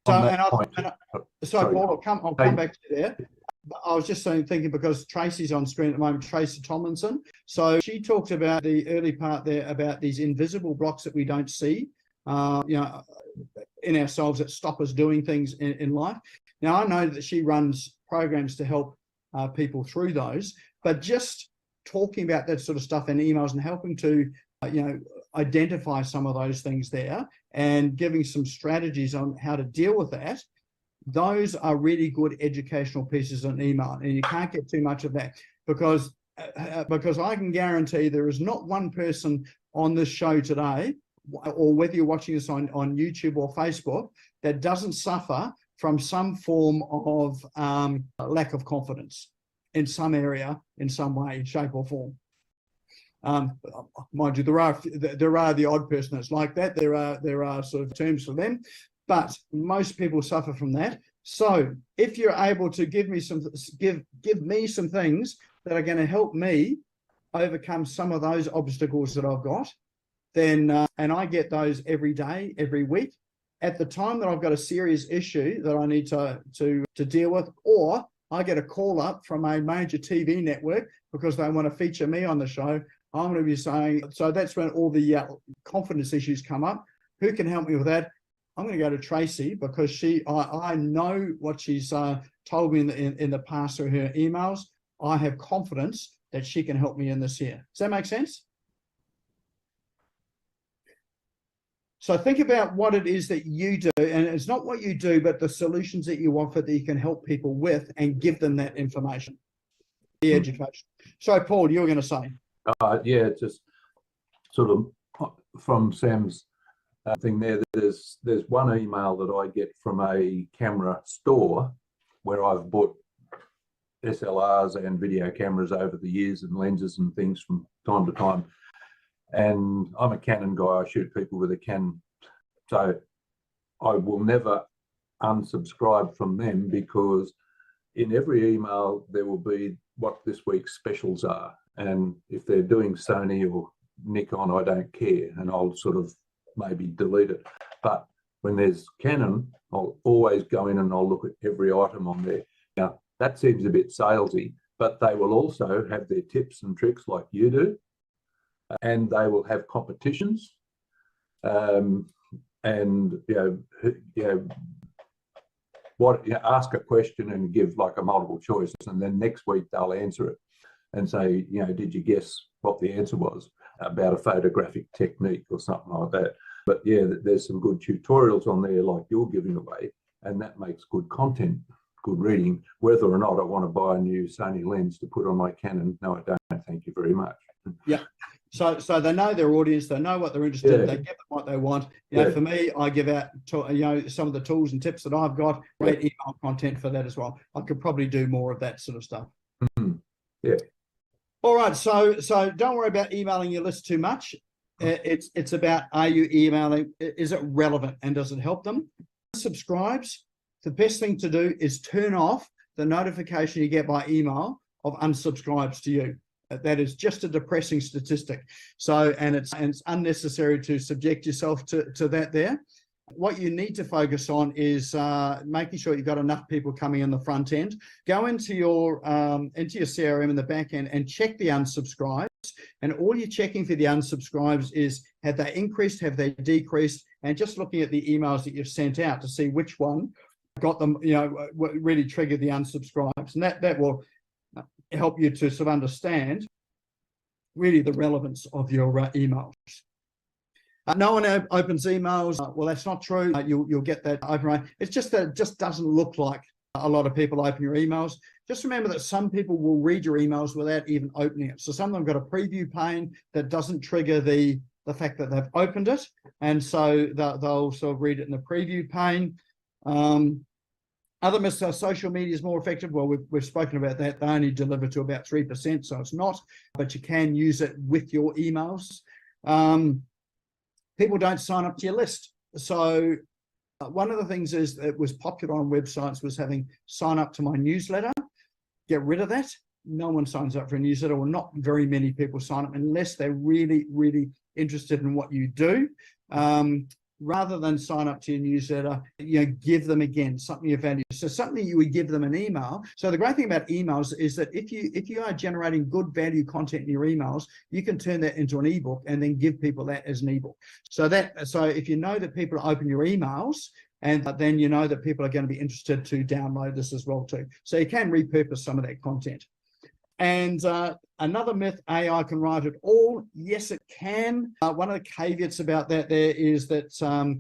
So Paul, I'll come back to you there. I was just thinking, because Tracy's on screen at the moment, Tracy Tomlinson. So she talked about the early part there about these invisible blocks that we don't see, in ourselves, that stop us doing things in life. Now, I know that she runs programs to help people through those, but just talking about that sort of stuff in emails and helping to, identify some of those things there and giving some strategies on how to deal with that, those are really good educational pieces in email. And you can't get too much of that, because I can guarantee there is not one person on this show today, or whether you're watching this on YouTube or Facebook, that doesn't suffer from some form of lack of confidence in some area, in some way, shape or form. Mind you, there are the odd person that's like that. There are sort of terms for them, but most people suffer from that. So if you're able to give me some things that are going to help me overcome some of those obstacles that I've got, then and I get those every day, every week, at the time that I've got a serious issue that I need to deal with, or I get a call up from a major TV network because they want to feature me on the show, I'm going to be saying, so that's when all the confidence issues come up. Who can help me with that? I'm going to go to Tracy, because I know what she's told me in the past through her emails. I have confidence that she can help me in this here. Does that make sense? So think about what it is that you do, and it's not what you do, but the solutions that you offer that you can help people with and give them that information, the education. So Paul, you were going to say. Yeah, just sort of from Sam's thing there. There's one email that I get from a camera store where I've bought SLRs and video cameras over the years, and lenses and things from time to time. And I'm a Canon guy. I shoot people with a Canon, so I will never unsubscribe from them, because in every email there will be what this week's specials are. And if they're doing Sony or Nikon, I don't care, and I'll sort of maybe delete it. But when there's Canon, I'll always go in and I'll look at every item on there. Now, that seems a bit salesy, but they will also have their tips and tricks like you do, and they will have competitions, and ask a question and give like a multiple choice, and then next week they'll answer it and say, did you guess what the answer was about a photographic technique or something like that. But yeah, there's some good tutorials on there like you're giving away, and that makes good content, good reading. Whether or not I want to buy a new Sony lens to put on my Canon, no, I don't. Thank you very much. Yeah. So they know their audience, they know what they're interested in, they give them what they want. For me, I give out some of the tools and tips that I've got, great email content for that as well. I could probably do more of that sort of stuff. Yeah. All right, so don't worry about emailing your list too much. It's about, are you emailing? Is it relevant and does it help them? Subscribes. The best thing to do is turn off the notification you get by email of unsubscribes to you. That is just a depressing statistic. So, and it's unnecessary to subject yourself to that there. What you need to focus on is making sure you've got enough people coming in the front end. Go into your CRM in the back end and check the unsubscribes. And all you're checking for the unsubscribes is, have they increased, have they decreased, and just looking at the emails that you've sent out to see which one got them, what really triggered the unsubscribes. And that will help you to sort of understand really the relevance of your emails. No one opens emails. Well, that's not true. You'll get that open. It's just that it just doesn't look like a lot of people open your emails. Just remember that some people will read your emails without even opening it. So some of them got a preview pane that doesn't trigger the fact that they've opened it. And so they'll sort of read it in the preview pane. Other myths are social media is more effective. Well, we've spoken about that. They only deliver to about 3%, so it's not, but you can use it with your emails. People don't sign up to your list. So one of the things is that was popular on websites was having sign up to my newsletter. Get rid of that. No one signs up for a newsletter, or not very many people sign up unless they're really, really interested in what you do. Rather than sign up to your newsletter, give them again something of value. So something you would give them an email. So the great thing about emails is that if you are generating good value content in your emails, you can turn that into an ebook and then give people that as an ebook. So if you know that people open your emails, and then you know that people are going to be interested to download this as well too. So you can repurpose some of that content. And another myth, AI can write it all. Yes, it can. One of the caveats about that there is that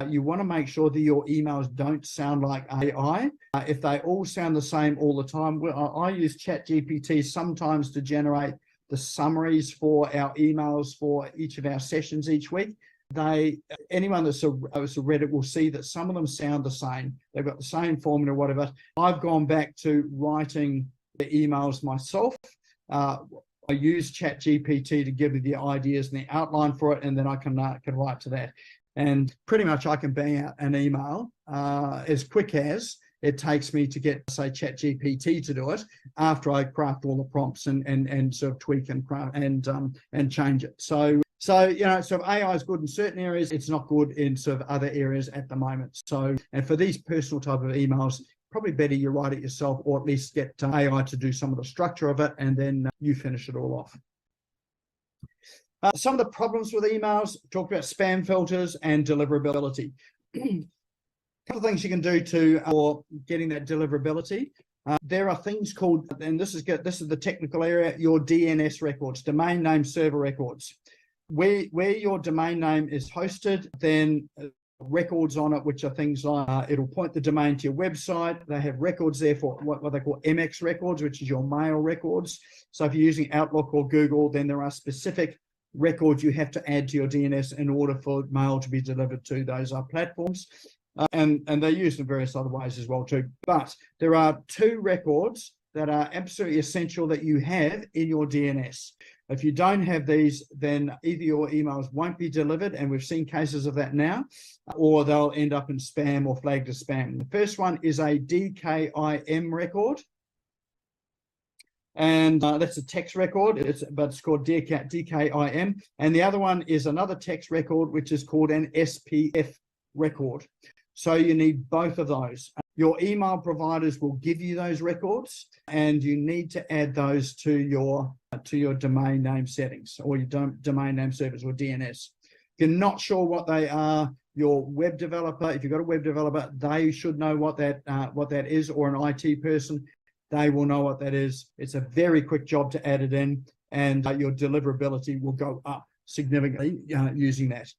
you want to make sure that your emails don't sound like AI. If they all sound the same all the time, I use ChatGPT sometimes to generate the summaries for our emails for each of our sessions each week. Anyone that's read it will see that some of them sound the same. They've got the same formula, whatever. I've gone back to writing the emails myself. I use ChatGPT to give me the ideas and the outline for it, and then I can write to that. And pretty much I can bang out an email as quick as it takes me to get, say, ChatGPT to do it after I craft all the prompts and sort of tweak and craft and change it. So AI is good in certain areas. It's not good in sort of other areas at the moment. So, and for these personal type of emails, probably better you write it yourself, or at least get AI to do some of the structure of it, and then you finish it all off. Some of the problems with emails, talked about spam filters and deliverability. A couple of things you can do for getting that deliverability. There are things called, and this is the technical area, your DNS records, domain name server records. Where your domain name is hosted, then records on it, which are things like it'll point the domain to your website. They have records there for what they call MX records, which is your mail records. So if you're using Outlook or Google, then there are specific records you have to add to your DNS in order for mail to be delivered to those platforms. And they're used in various other ways as well too. But there are two records that are absolutely essential that you have in your DNS. If you don't have these, then either your emails won't be delivered, and we've seen cases of that now, or they'll end up in spam or flagged as spam. The first one is a DKIM record, and that's a text record, but it's called DKIM. And the other one is another text record, which is called an SPF record. So you need both of those. Your email providers will give you those records, and you need to add those to your domain name settings, or your domain name servers, or DNS. If you're not sure what they are, your web developer, if you've got a web developer, they should know what that is, or an IT person, they will know what that is. It's a very quick job to add it in, and your deliverability will go up significantly using that.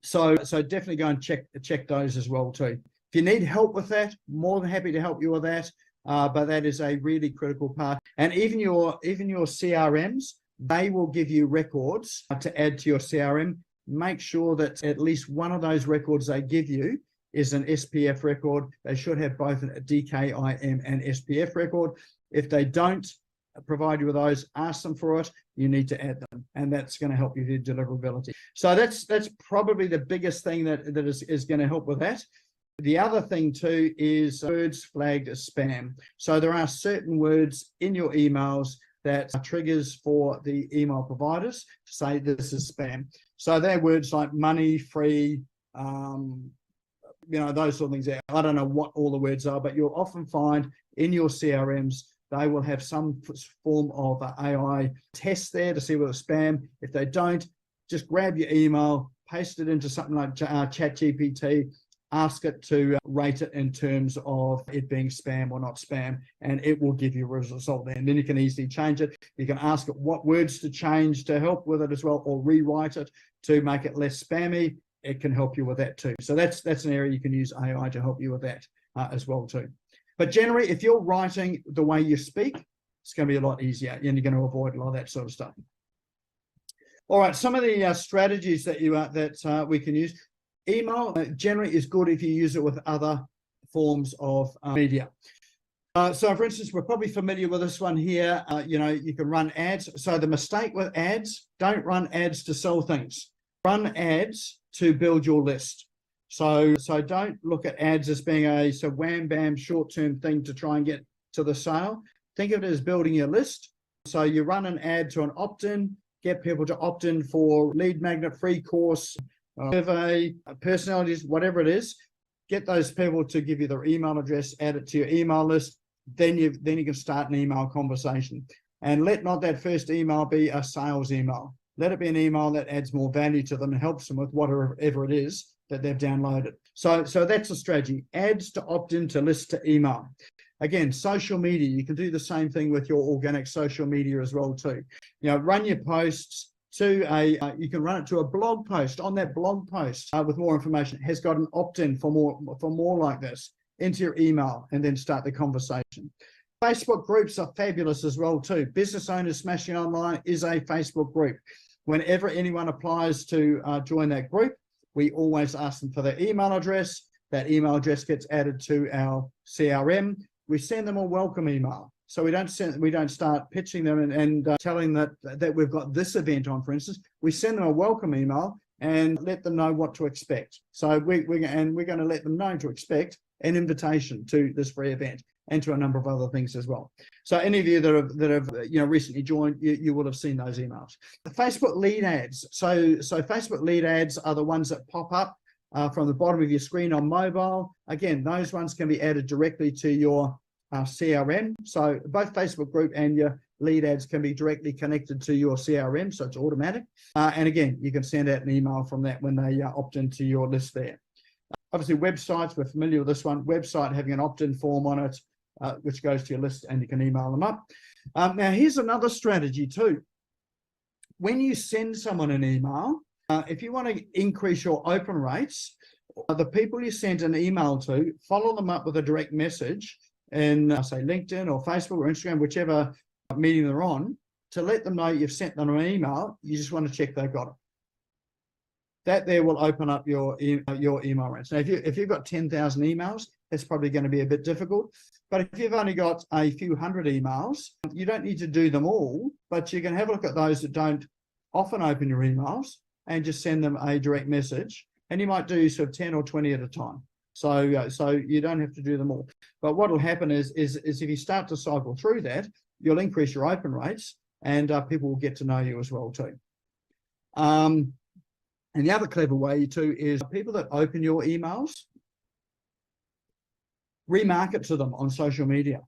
So definitely go and check those as well too. If you need help with that, more than happy to help you with that. But that is a really critical part. And even your CRMs, they will give you records to add to your CRM. Make sure that at least one of those records they give you is an SPF record. They should have both a DKIM and SPF record. If they don't, provide you with those, ask them for it, you need to add them, and that's going to help you with deliverability. So that's probably the biggest thing that is going to help with that. The other thing too is words flagged as spam. So there are certain words in your emails that are triggers for the email providers to say this is spam. So they're words like money, free, those sort of things. I don't know what all the words are, but you'll often find in your CRMs, they will have some form of AI test there to see whether it's spam. If they don't, just grab your email, paste it into something like ChatGPT, ask it to rate it in terms of it being spam or not spam, and it will give you a result there. And then you can easily change it. You can ask it what words to change to help with it as well, or rewrite it to make it less spammy. It can help you with that too. So that's an area you can use AI to help you with that as well too. But generally, if you're writing the way you speak, it's going to be a lot easier, and you're going to avoid a lot of that sort of stuff. All right, some of the strategies that we can use. Email generally is good if you use it with other forms of media. So for instance, we're probably familiar with this one here. You can run ads. So the mistake with ads, don't run ads to sell things. Run ads to build your list. So don't look at ads as being a wham bam short-term thing to try and get to the sale. Think of it as building your list. So you run an ad to an opt-in, get people to opt in for lead magnet, free course, survey, personalities, whatever it is. Get those people to give you their email address, add it to your email list. Then you can start an email conversation. And let not that first email be a sales email. Let it be an email that adds more value to them and helps them with whatever it is that they've downloaded. So that's a strategy. Ads to opt-in, to list, to email. Again, social media, you can do the same thing with your organic social media as well too. Run your posts to you can run it to a blog post. On that blog post with more information, has got an opt-in for more like this into your email, and then start the conversation. Facebook groups are fabulous as well too. Business Owners Smashing Online is a Facebook group. Whenever anyone applies to join that group, we always ask them for their email address. That email address gets added to our CRM. We send them a welcome email. So we don't start pitching them and telling that we've got this event on, for instance. We send them a welcome email and let them know what to expect. So we're going to let them know to expect an invitation to this free event and to a number of other things as well. So any of you that have recently joined, you will have seen those emails. The Facebook lead ads. So Facebook lead ads are the ones that pop up from the bottom of your screen on mobile. Again, those ones can be added directly to your CRM. So both Facebook group and your lead ads can be directly connected to your CRM, so it's automatic. And again, you can send out an email from that when they opt into your list there. Obviously, websites, we're familiar with this one. Website having an opt-in form on it, which goes to your list, and you can email them up. Now, here's another strategy too. When you send someone an email, if you want to increase your open rates, the people you sent an email to, follow them up with a direct message in, say, LinkedIn or Facebook or Instagram, whichever medium they're on, to let them know you've sent them an email. You just want to check they've got it. That there will open up your email rates. Now, if you've got 10,000 emails, that's probably going to be a bit difficult. But if you've only got a few hundred emails, you don't need to do them all, but you can have a look at those that don't often open your emails and just send them a direct message. And you might do sort of 10 or 20 at a time. So you don't have to do them all. But what will happen is if you start to cycle through that, you'll increase your open rates, and people will get to know you as well too. And the other clever way too is people that open your emails, remarket to them on social media.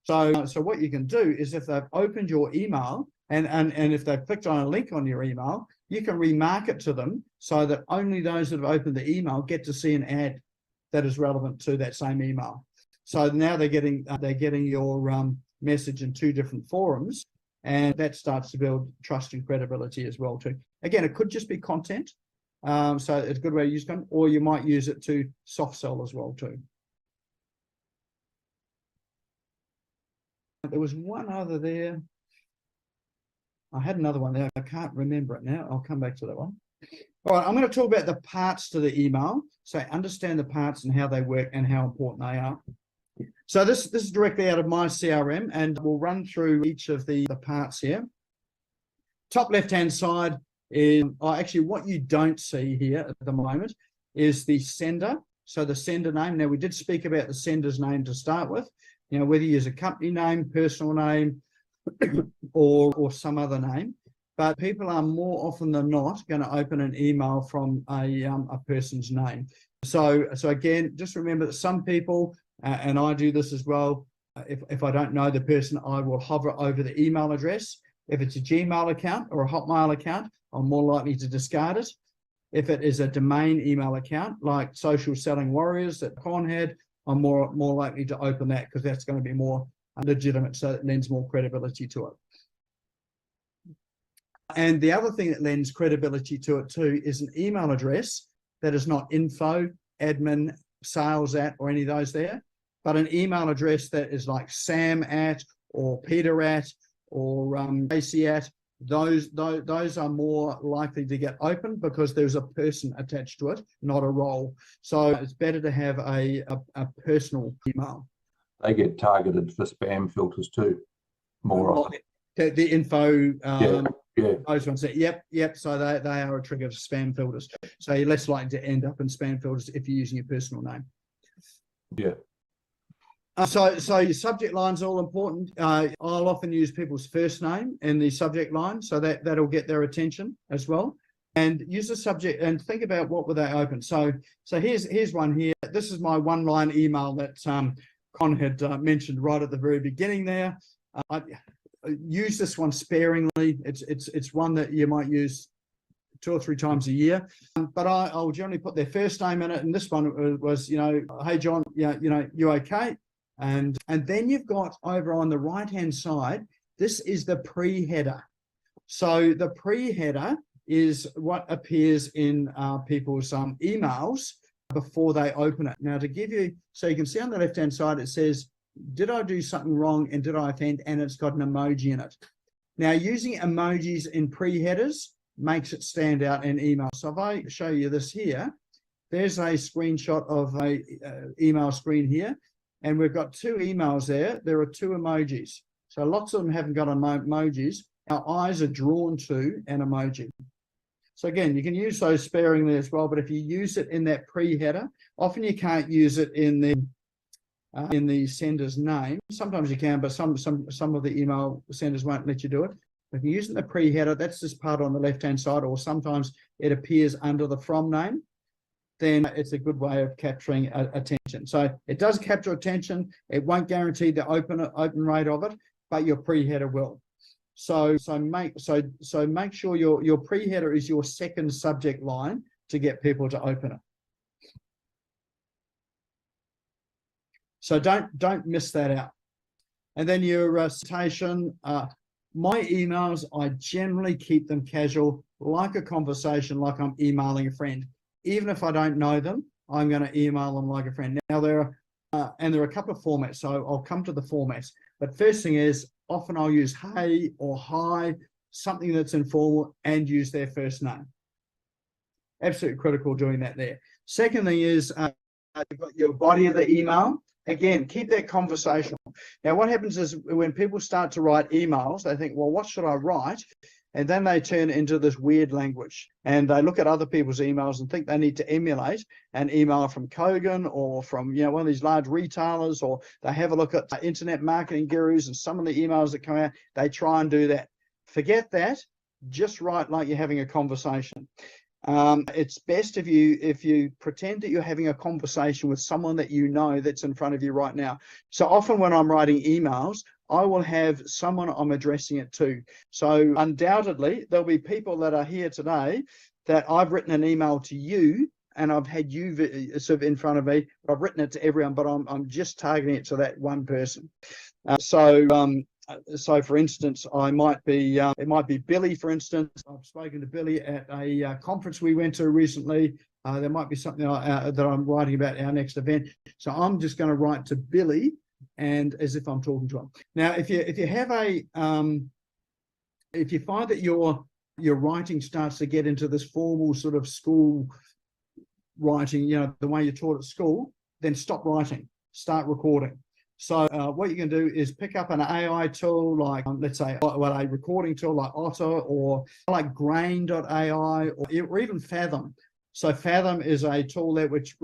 So what you can do is, if they've opened your email and if they've clicked on a link on your email, you can remarket to them so that only those that have opened the email get to see an ad that is relevant to that same email. So now they're getting your message in two different forums, and that starts to build trust and credibility as well too. Again, it could just be content, so it's a good way to use content, or you might use it to soft sell as well too. There was one other there. I had another one there. I can't remember it now. I'll come back to that one. All right, I'm going to talk about the parts to the email. So understand the parts and how they work and how important they are. So this is directly out of my CRM, and we'll run through each of the parts here. Top left-hand side is actually what you don't see here at the moment is the sender. So the sender name. Now, we did speak about the sender's name to start with. You know, whether you use a company name, personal name, or some other name. But people are more often than not going to open an email from a person's name. So again, just remember that some people, and I do this as well, if I don't know the person, I will hover over the email address. If it's a Gmail account or a Hotmail account, I'm more likely to discard it. If it is a domain email account like Social Selling Warriors that Con had, I'm more likely to open that because that's going to be more legitimate, so it lends more credibility to it. And the other thing that lends credibility to it too is an email address that is not info, admin, sales at, or any of those there, but an email address that is like Sam at, or Peter at, or Casey at. Those are more likely to get open because there's a person attached to it, not a role. So it's better to have a personal email. They get targeted for spam filters too, more often. The info, yeah. Those ones. Yep. So they are a trigger for spam filters. So you're less likely to end up in spam filters if you're using your personal name. Yeah. So your subject line's all important. I'll often use people's first name in the subject line, so that'll get their attention as well. And use the subject and think about what were they open. So here's one here. This is my one-line email that Con had mentioned right at the very beginning there. I use this one sparingly. It's one that you might use 2 or 3 times a year, but I'll generally put their first name in it. And this one was, hey John, you okay? And then you've got over on the right-hand side, this is the pre-header. So the pre-header is what appears in people's emails before they open it. Now, to give you, so you can see on the left-hand side, it says, did I do something wrong and did I offend? And it's got an emoji in it. Now, using emojis in pre-headers makes it stand out in email. So if I show you this here, there's a screenshot of a email screen here. And we've got 2 emails there. There are 2 emojis. So lots of them haven't got emojis. Our eyes are drawn to an emoji. So again, you can use those sparingly as well, but if you use it in that pre-header, often you can't use it in the sender's name. Sometimes you can, but some of the email senders won't let you do it. If you use it in the pre-header, that's this part on the left-hand side, or sometimes it appears under the from name, then it's a good way of capturing attention. So it does capture attention. It won't guarantee the open rate of it, but your pre-header will. So make sure your pre-header is your second subject line to get people to open it. So don't miss that out. And then your citation. My emails, I generally keep them casual, like a conversation, like I'm emailing a friend. Even if I don't know them, I'm going to email them like a friend. Now, there are a couple of formats, so I'll come to the formats. But first thing is, often I'll use hey or hi, something that's informal, and use their first name. Absolutely critical doing that there. Second thing is, you've got your body of the email. Again, keep that conversational. Now, what happens is when people start to write emails, they think, well, what should I write? And then they turn into this weird language and they look at other people's emails and think they need to emulate an email from Kogan or from, one of these large retailers, or they have a look at internet marketing gurus and some of the emails that come out, they try and do that. Forget that. Just write like you're having a conversation. It's best if you pretend that you're having a conversation with someone that you know that's in front of you right now. So often when I'm writing emails, I will have someone I'm addressing it to. So undoubtedly, there'll be people that are here today that I've written an email to you and I've had you sort of in front of me, but I've written it to everyone, but I'm just targeting it to that one person. So for instance, it might be Billy, for instance. I've spoken to Billy at a conference we went to recently. There might be something that I'm writing about our next event. So I'm just going to write to Billy, and as if I'm talking to him. Now, if you have if you find that your writing starts to get into this formal sort of school writing, the way you're taught at school, then stop writing, start recording. So what you can do is pick up an AI tool like, let's say, a recording tool like Otter, or like Grain.ai, or even Fathom. So Fathom is a tool there which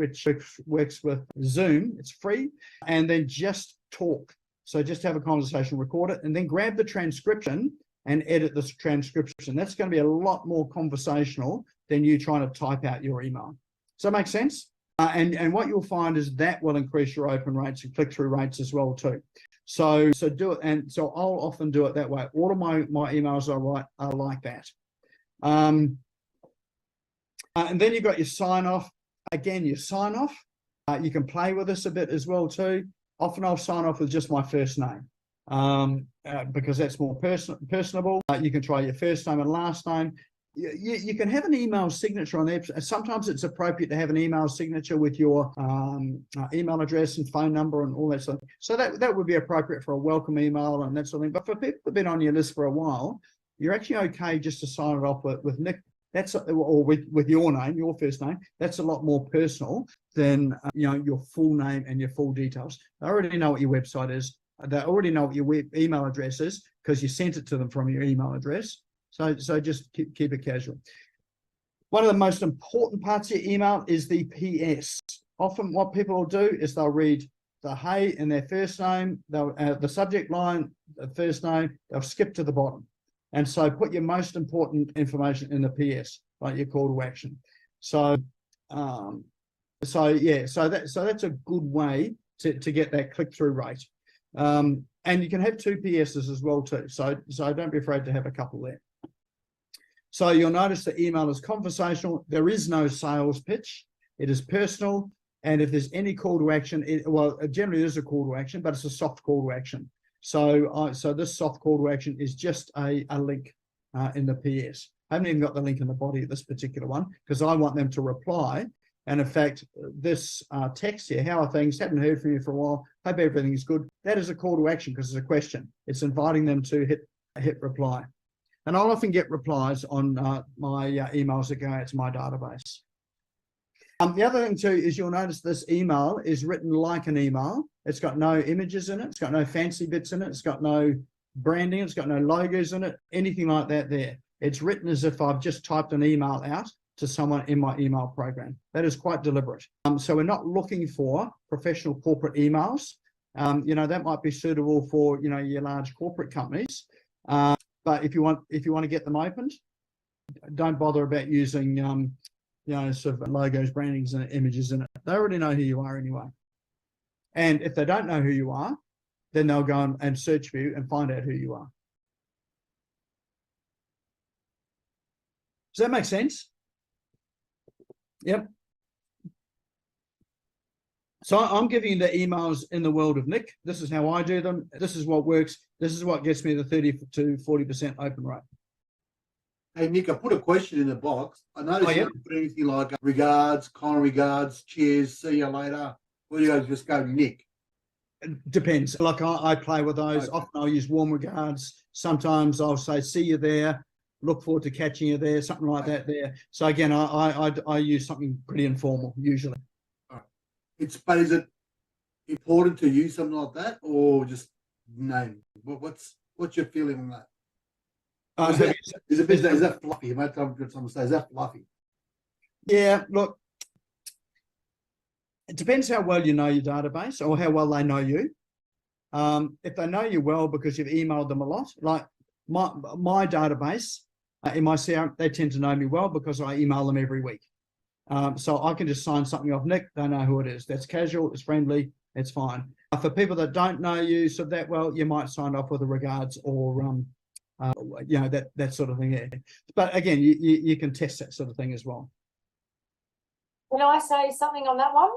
works with Zoom. It's free. And then just talk. So just have a conversation, record it, and then grab the transcription and edit this transcription. That's going to be a lot more conversational than you trying to type out your email. Does that make sense? And what you'll find is that will increase your open rates and click-through rates as well too. So do it, and so I'll often do it that way. All of my emails are like that. And then you've got your sign off. Again, your sign off. You can play with this a bit as well too. Often I'll sign off with just my first name because that's more personable. You can try your first name and last name. You can have an email signature on there. Sometimes it's appropriate to have an email signature with your email address and phone number and all that sort of thing. So that would be appropriate for a welcome email and that sort of thing. But for people who've been on your list for a while, you're actually okay just to sign it off with Nick. Or with your name, your first name. That's a lot more personal than your full name and your full details. They already know what your website is. They already know what your email address is because you sent it to them from your email address. So just keep it casual. One of the most important parts of your email is the PS. Often what people will do is they'll read the hey in their first name, the subject line, the first name, they'll skip to the bottom. And so put your most important information in the PS, like your call to action. So that's a good way to get that click-through rate. And you can have two PSs as well too. So don't be afraid to have a couple there. So you'll notice the email is conversational. There is no sales pitch. It is personal. And if there's any call to action, generally there's a call to action, but it's a soft call to action. So this soft call to action is just a link in the PS. I haven't even got the link in the body of this particular one because I want them to reply. And in fact, this text here, how are things? Haven't heard from you for a while. Hope everything is good. That is a call to action because it's a question. It's inviting them to hit reply. And I'll often get replies on my emails that go out to my database. The other thing too is you'll notice this email is written like an email. It's got no images in it. It's got no fancy bits in it. It's got no branding. It's got no logos in it, anything like that there. It's written as if I've just typed an email out to someone in my email program. That is quite deliberate. So we're not looking for professional corporate emails. That might be suitable for, your large corporate companies. But if you want to get them opened, don't bother about using, sort of logos, brandings, and images in it. They already know who you are anyway. And if they don't know who you are, then they'll go and search for you and find out who you are. Does that make sense? Yep. So I'm giving you the emails in the world of Nick. This is how I do them. This is what works. This is what gets me the 30 to 40% open rate. Hey, Nick, I put a question in the box. I noticed you don't put anything like regards, kind regards, cheers, see you later. Or you guys just go Nick? It depends. Like I play with those. Okay. Often I'll use warm regards. Sometimes I'll say, see you there. Look forward to catching you there. Something like that there. So again, I use something pretty informal usually. All right. But is it important to use something like that or just name? What's your feeling on that? Is that fluffy? You might have someone say, is that fluffy? Yeah, look, it depends how well you know your database or how well they know you. If they know you well because you've emailed them a lot, like my database in my CRM, they tend to know me well because I email them every week. So I can just sign something off Nick, they know who it is. That's casual, it's friendly, it's fine. For people that don't know you so that well, you might sign off with a regards or that sort of thing. Yeah. But again, you can test that sort of thing as well. Can I say something on that one?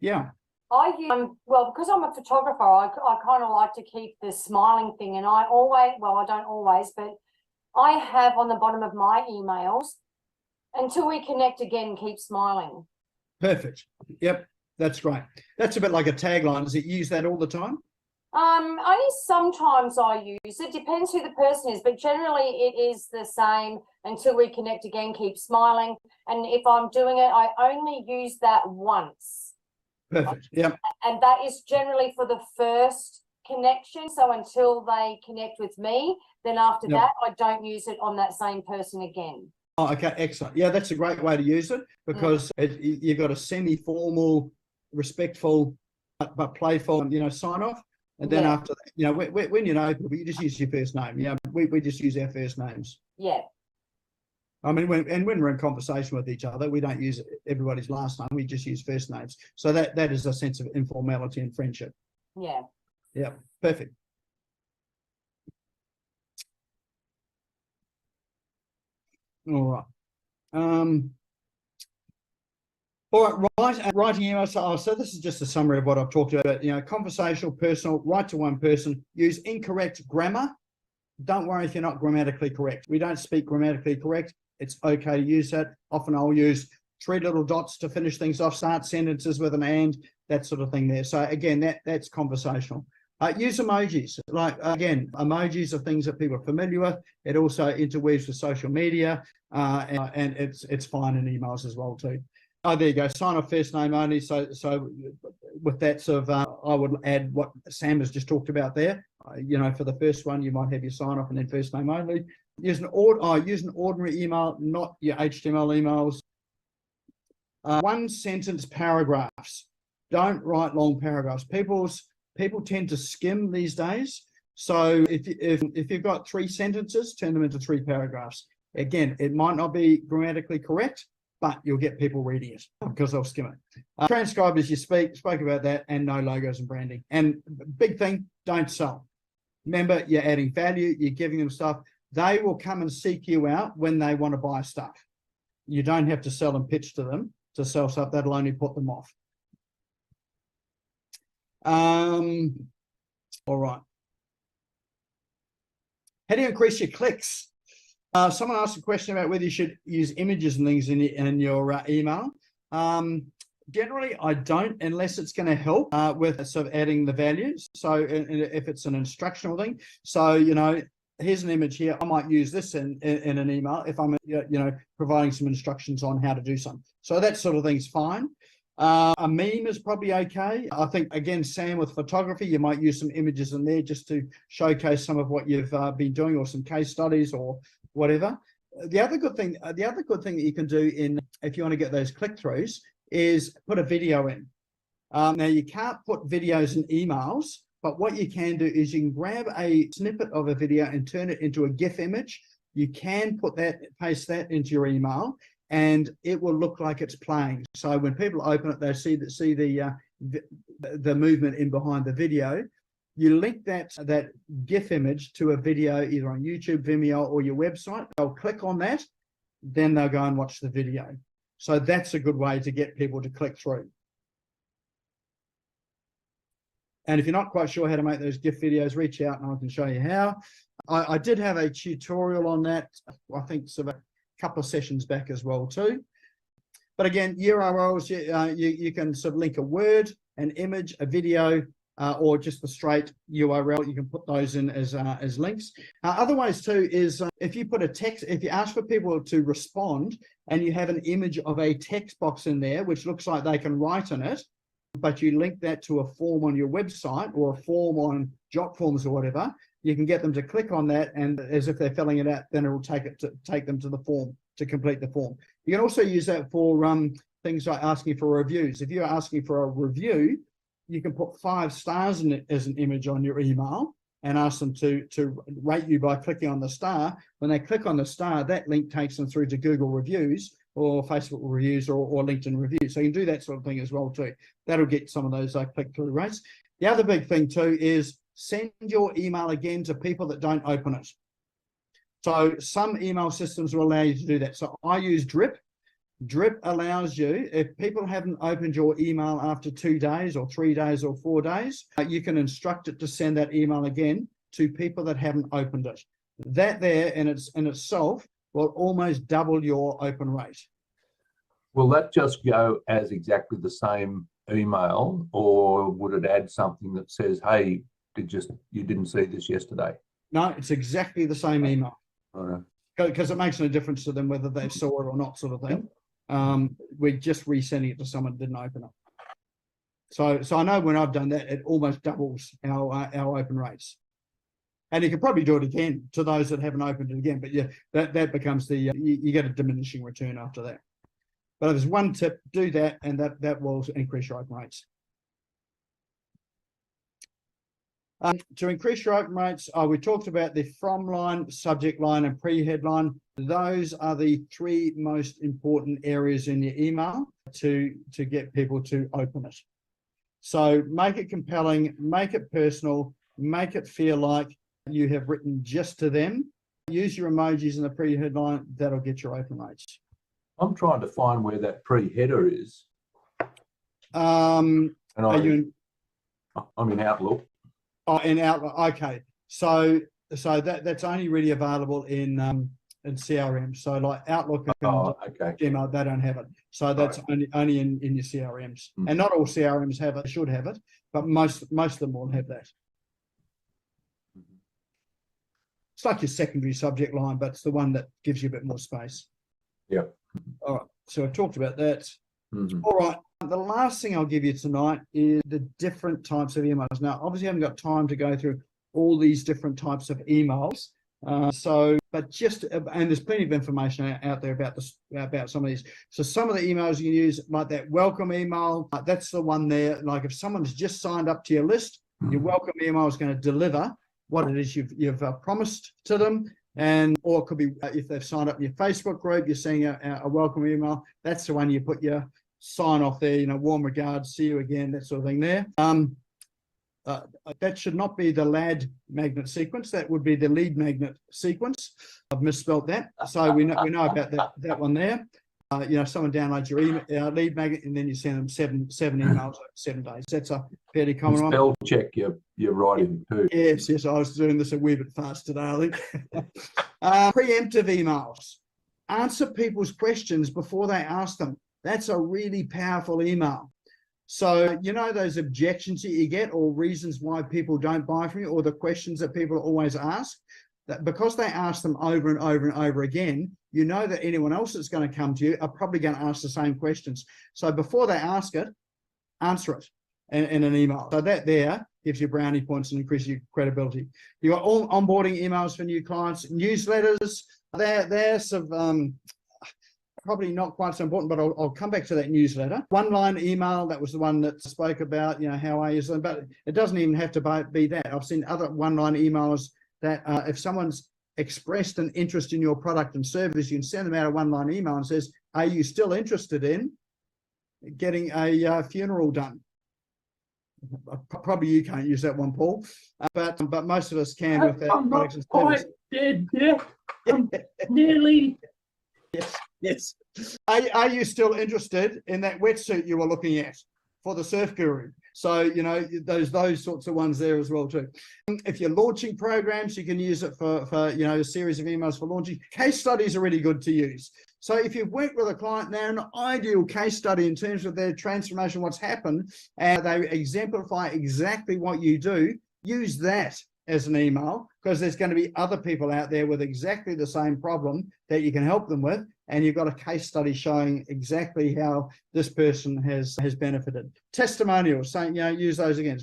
Yeah. I use, because I'm a photographer, I kind of like to keep the smiling thing, and I don't always, but I have on the bottom of my emails, until we connect again, keep smiling. Perfect. Yep, that's great. That's a bit like a tagline. Does it use that all the time? Only sometimes I use it. Depends who the person is, but generally it is the same. Until we connect again, keep smiling. And if I'm doing it, I only use that once. Perfect. Yeah. And that is generally for the first connection. So until they connect with me, then after Yep. that, I don't use it on that same person again. Oh, okay, excellent. Yeah, that's a great way to use it because you've got a semi-formal, respectful, but playful, sign off. And then after that, when you know people, you just use your first name. Yeah, we just use our first names. Yeah. I mean, when we're in conversation with each other, we don't use everybody's last name. We just use first names. So that is a sense of informality and friendship. Yeah. Yeah, perfect. All right. All right, writing emails. So this is just a summary of what I've talked about. Conversational, personal, write to one person. Use incorrect grammar. Don't worry if you're not grammatically correct. We don't speak grammatically correct. It's okay to use that. Often I'll use 3 little dots to finish things off, start sentences with an and, that sort of thing there. So again, that's conversational. Use emojis. Again, emojis are things that people are familiar with. It also interweaves with social media, and it's fine in emails as well too. Oh, there you go. Sign off first name only. So with that sort of, I would add what Sam has just talked about there. For the first one, you might have your sign off and then first name only. Use an ordinary email, not your HTML emails. 1 sentence paragraphs. Don't write long paragraphs. People tend to skim these days. So if you've got 3 sentences, turn them into 3 paragraphs. Again, it might not be grammatically correct, but you'll get people reading it because they'll skim it. Transcribe as you spoke about that, and no logos and branding. And big thing, don't sell. Remember, you're adding value, you're giving them stuff. They will come and seek you out when they want to buy stuff. You don't have to sell and pitch to them to sell stuff. That'll only put them off. All right. How do you increase your clicks? Someone asked a question about whether you should use images and things in your email. Generally, I don't, unless it's going to help with sort of adding the values. So if it's an instructional thing, so, here's an image here. I might use this in an email if I'm, providing some instructions on how to do something. So that sort of thing's fine. A meme is probably okay. I think, again, Sam, with photography, you might use some images in there just to showcase some of what you've been doing, or some case studies or whatever. The other good thing that you can do if you want to get those click-throughs is put a video in. Now, you can't put videos in emails, but what you can do is you can grab a snippet of a video and turn it into a GIF image. You can paste that into your email, and it will look like it's playing. So when people open it, they see the movement in behind the video. You link that GIF image to a video either on YouTube, Vimeo, or your website. They'll click on that, then they'll go and watch the video. So that's a good way to get people to click through. And if you're not quite sure how to make those GIF videos, reach out and I can show you how. I did have a tutorial on that, I think it's a couple of sessions back as well too. But again, URLs, you can sort of link a word, an image, a video, or just the straight URL. You can put those in as links. Other ways too is if you put a text, if you ask for people to respond and you have an image of a text box in there, which looks like they can write in it, but you link that to a form on your website or a form on Jotforms or whatever, you can get them to click on that, and as if they're filling it out, then it will take them to the form to complete the form. You can also use that for things like asking for reviews. If you're asking for a review, you can put 5 stars in it as an image on your email and ask them to rate you by clicking on the star. When they click on the star, that link takes them through to Google reviews or Facebook reviews or LinkedIn reviews. So you can do that sort of thing as well too. That'll get some of those click-through rates. The other big thing too is send your email again to people that don't open it. So some email systems will allow you to do that. So I use Drip. Drip allows you, if people haven't opened your email after 2 days or 3 days or 4 days, you can instruct it to send that email again to people that haven't opened it. That there in itself will almost double your open rate. Will that just go as exactly the same email, or would it add something that says, hey, you didn't see this yesterday? No, it's exactly the same email. Okay. Because it makes no difference to them whether they saw it or not, sort of thing. We're just resending it to someone that didn't open it. So I know when I've done that, it almost doubles our open rates. And you can probably do it again to those that haven't opened it again, but yeah, that becomes the, you get a diminishing return after that. But if there's one tip, do that, and that will increase your open rates. To increase your open rates, we talked about the from line, subject line, and pre-headline. Those are the 3 most important areas in your email to get people to open it. So make it compelling, make it personal, make it feel like you have written just to them. Use your emojis in the pre-headline. That'll get your open rates. I'm trying to find where that pre-header is. And I'm in Outlook. Oh, in Outlook. Okay. So that's only really available in CRM. So like Outlook and Gmail, they don't have it. So that's only in your CRMs. And not all CRMs have it, should have it, but most of them will have that. It's like your secondary subject line, but it's the one that gives you a bit more space. Yeah. All right. So I talked about that. All right. The last thing I'll give you tonight is the different types of emails. Now, obviously, I haven't got time to go through all these different types of emails. And there's plenty of information out there about some of these. So some of the emails you can use, like that welcome email, that's the one there. Like if someone's just signed up to your list, your welcome email is going to deliver what it is you've promised to them. Or it could be if they've signed up in your Facebook group, you're seeing a welcome email. That's the one you put your sign off there, warm regards, see you again, that sort of thing there. That should not be the LAD magnet sequence. That would be the lead magnet sequence. I've misspelled that. So we know about that one there. Someone downloads your email, lead magnet, and then you send them seven emails over 7 days. That's a fairly common one. Spell check you're writing too. Yes, I was doing this a wee bit fast today, I think. Preemptive emails. Answer people's questions before they ask them. That's a really powerful email. So, those objections that you get or reasons why people don't buy from you or the questions that people always ask, that because they ask them over and over and over again, that anyone else that's going to come to you are probably going to ask the same questions. So before they ask it, answer it in an email. So that there gives you brownie points and increases your credibility. You've got all onboarding emails for new clients, newsletters. They're sort of, probably not quite so important, but I'll come back to that newsletter. One-line email, that was the one that spoke about, how are you? But it doesn't even have to be that. I've seen other one-line emails that if someone's expressed an interest in your product and service, you can send them out a one-line email and says, are you still interested in getting a funeral done? Probably you can't use that one, Paul, but most of us can with that. I'm not quite dead yet. I'm nearly. Yes. Are you still interested in that wetsuit you were looking at for the surf guru? So, those sorts of ones there as well too. If you're launching programs, you can use it for a series of emails for launching. Case studies are really good to use. So if you've worked with a client now, an ideal case study in terms of their transformation, what's happened, and they exemplify exactly what you do, use that as an email, because there's going to be other people out there with exactly the same problem that you can help them with, and you've got a case study showing exactly how this person has benefited. Testimonials, saying, use those again.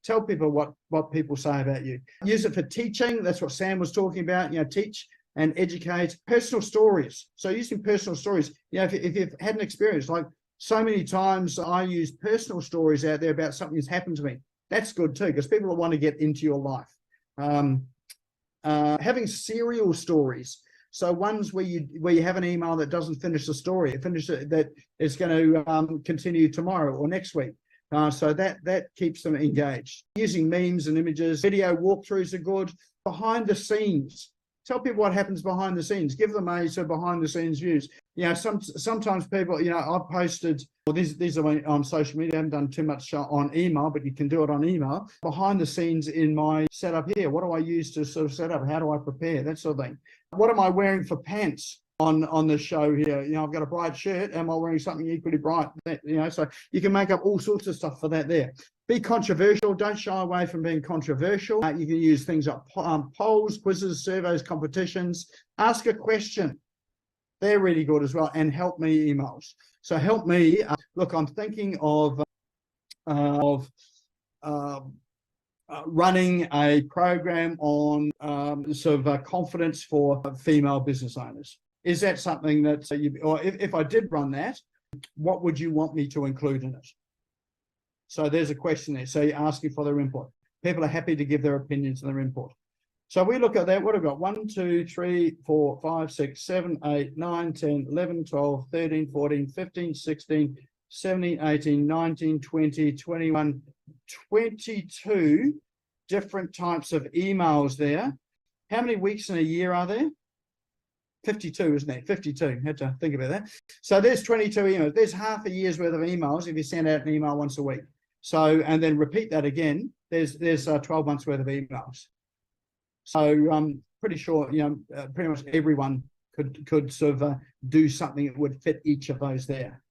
Tell people what people say about you. Use it for teaching. That's what Sam was talking about. Teach and educate. Personal stories. So using personal stories. If you've had an experience, like so many times I use personal stories out there about something that's happened to me. That's good too, because people want to get into your life. Having serial stories. So ones where you have an email that doesn't finish the story, that is going to continue tomorrow or next week. So that keeps them engaged. Using memes and images, video walkthroughs are good. Behind the scenes. Tell people what happens behind the scenes. Give them a behind the scenes views. Sometimes people, I've posted, well, these are on social media. I haven't done too much on email, but you can do it on email. Behind the scenes in my setup here. What do I use to sort of set up? How do I prepare? That sort of thing. What am I wearing for pants on the show here? I've got a bright shirt. Am I wearing something equally bright? So you can make up all sorts of stuff for that there. Be controversial. Don't shy away from being controversial. You can use things like polls, quizzes, surveys, competitions. Ask a question. They're really good as well. And help me emails. So help me. Look, I'm thinking of of running a program on confidence for female business owners. Is that something that or if I did run that, what would you want me to include in it? So there's a question there. So you're asking for their input. People are happy to give their opinions and their input. So we look at that. What have we got? 1, 2, 3, 4, 5, 6, 7, 8, 9, 10, 11, 12, 13, 14, 15, 16, 17, 18, 19, 20, 21, 22 different types of emails there. How many weeks in a year are there? 52, isn't it? 52. Had to think about that. So there's 22 emails. There's half a year's worth of emails if you send out an email once a week. So, and then repeat that again, there's 12 months worth of emails. So I'm pretty sure, pretty much everyone could sort of do something that would fit each of those there.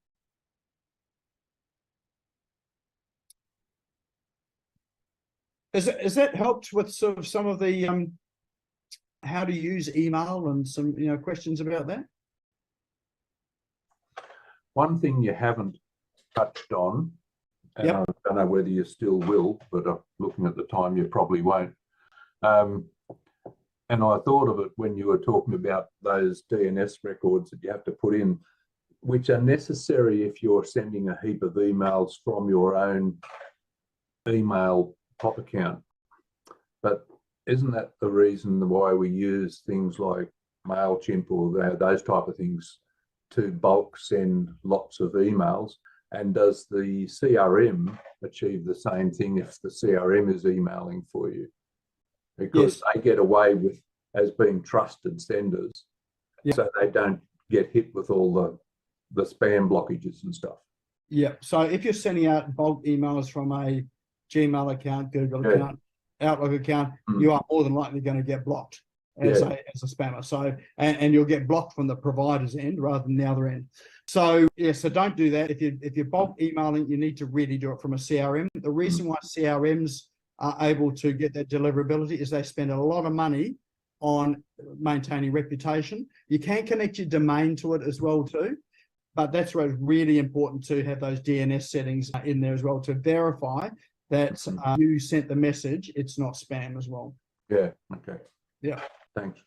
Has that helped with sort of some of the how to use email and some questions about that? One thing you haven't touched on, and Yep. I don't know whether you still will, but looking at the time, you probably won't. And I thought of it when you were talking about those DNS records that you have to put in, which are necessary if you're sending a heap of emails from your own email pop account. But isn't that the reason why we use things like MailChimp or those type of things to bulk send lots of emails? And does the CRM achieve the same thing if the CRM is emailing for you? Because they get away with as being trusted senders, so they don't get hit with all the spam blockages and stuff. Yeah. So if you're sending out bulk emails from a Gmail account, Google account, Outlook account, you are more than likely going to get blocked as a spammer. So and you'll get blocked from the provider's end rather than the other end. So so don't do that. If you're bulk emailing, you need to really do it from a CRM. The reason why CRMs are able to get that deliverability is they spend a lot of money on maintaining reputation. You can connect your domain to it as well too, but that's where it's really important to have those DNS settings in there as well to verify that you sent the message, it's not spam as well. Yeah, okay. Yeah. Thanks.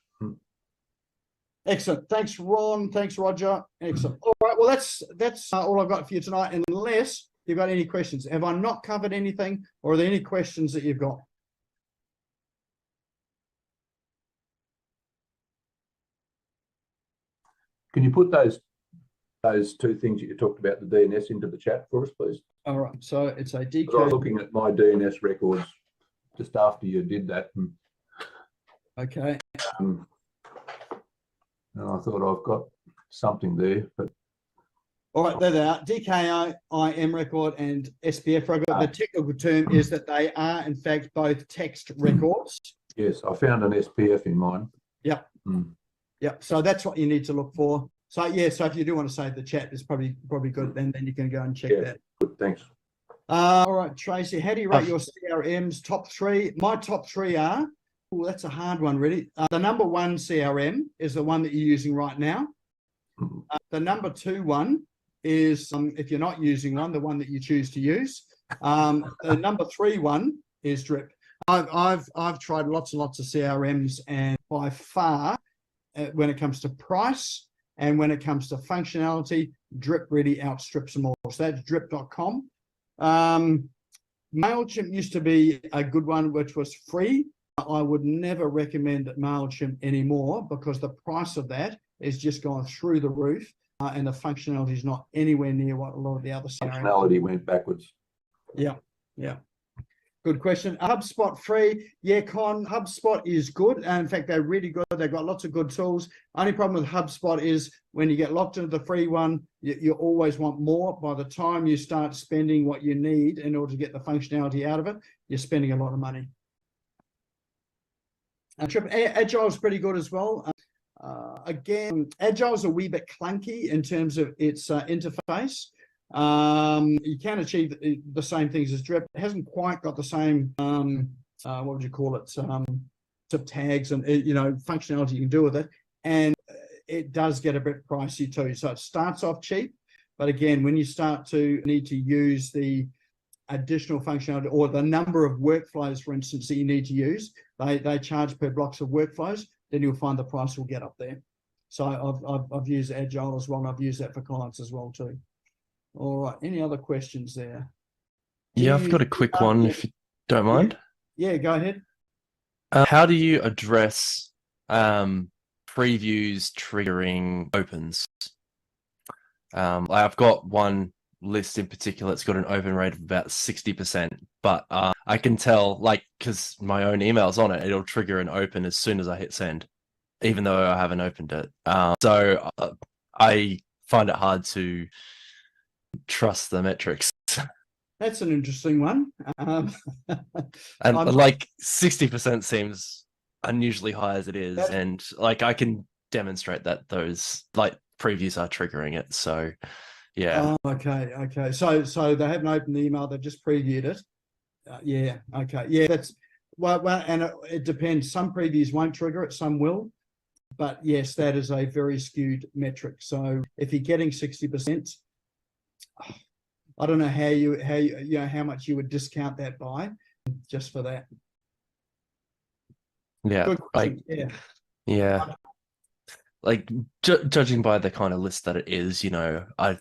Excellent. Thanks, Ron. Thanks, Roger. Excellent. All right, well, that's all I've got for you tonight, unless you've got any questions. Have I not covered anything, or are there any questions that you've got? Can you put those two things that you talked about, the DNS, into the chat for us, please? All right, so it's a DK. I was looking at my DNS records just after you did that. Okay. And I thought I've got something there, but. All right, there they are. DKIM record and SPF record. The technical term is that they are, in fact, both text records. Yes, I found an SPF in mine. Yep. Yep. So that's what you need to look for. So so if you do want to save the chat, it's probably good. Then you can go and check that. Good, thanks. All right, Tracy, how do you rate your CRMs? Top 3. My top 3 are. Oh, that's a hard one, really. The number 1 CRM is the one that you're using right now. The number 2 one is, if you're not using one, the one that you choose to use. The number 3 one is Drip. I've tried lots and lots of CRMs, and by far, when it comes to price and when it comes to functionality, Drip really outstrips them all. So that's drip.com. MailChimp used to be a good one, which was free. I would never recommend MailChimp anymore because the price of that is just gone through the roof, and the functionality is not anywhere near what a lot of the other functionality went backwards. Yeah. Good question. HubSpot free. Yeah, Con, HubSpot is good. In fact, they're really good. They've got lots of good tools. Only problem with HubSpot is when you get locked into the free one, you always want more. By the time you start spending what you need in order to get the functionality out of it, you're spending a lot of money. Agile is pretty good as well. Again, Agile is a wee bit clunky in terms of its interface. You can achieve the same things as Drip. It hasn't quite got the same, what would you call it, tags and functionality you can do with it. And it does get a bit pricey too. So it starts off cheap, but again, when you start to need to use the additional functionality or the number of workflows, for instance, that you need to use, they charge per blocks of workflows, then you'll find the price will get up there. So I've used Agile as well, and I've used that for clients as well too. All right, any other questions there? Yeah, I've got a quick one if you don't mind. Yeah, go ahead. How do you address previews triggering opens? I've got one list in particular that's got an open rate of about 60%, but I can tell, like, because my own email's on it, it'll trigger an open as soon as I hit send, even though I haven't opened it. So I find it hard to trust the metrics. That's an interesting one. And like 60% seems unusually high as it is. And like I can demonstrate that those like previews are triggering it. So yeah. Oh, okay. So they haven't opened the email, they've just previewed it. Yeah, okay. Yeah, that's well, and it depends. Some previews won't trigger it, some will. But yes, that is a very skewed metric. So if you're getting 60%, I don't know how much you would discount that by just for that. Yeah, yeah. Like judging by the kind of list that it is, I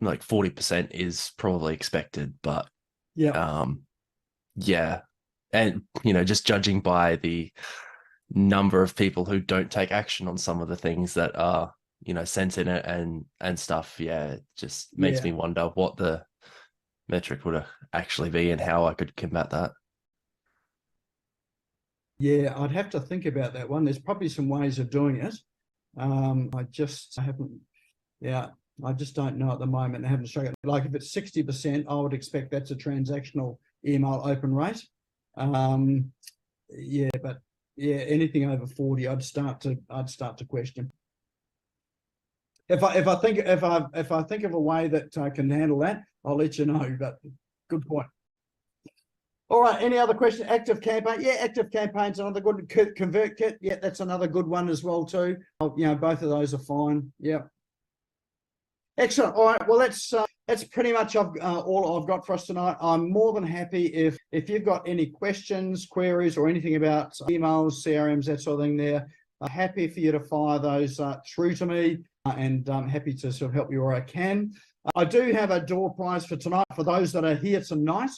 like 40% is probably expected, but yeah, and just judging by the number of people who don't take action on some of the things that are sent in it and stuff, it just makes me wonder what the metric would actually be and how I could combat that. Yeah, I'd have to think about that one. There's probably some ways of doing it. I just don't know at the moment. I haven't struggled. Like if it's 60%, I would expect that's a transactional email open rate. But anything over 40, I'd start to question. If I think of a way that I can handle that, I'll let you know. But good point. All right. Any other questions? Active campaign. Yeah, active campaigns another good. ConvertKit. Yeah, that's another good one as well too. Both of those are fine. Yeah. Excellent. All right. Well, that's pretty much all I've got for us tonight. I'm more than happy if you've got any questions, queries, or anything about emails, CRMs, that sort of thing. There, happy for you to fire those through to me, and I'm happy to sort of help you where I can. I do have a door prize for tonight for those that are here tonight.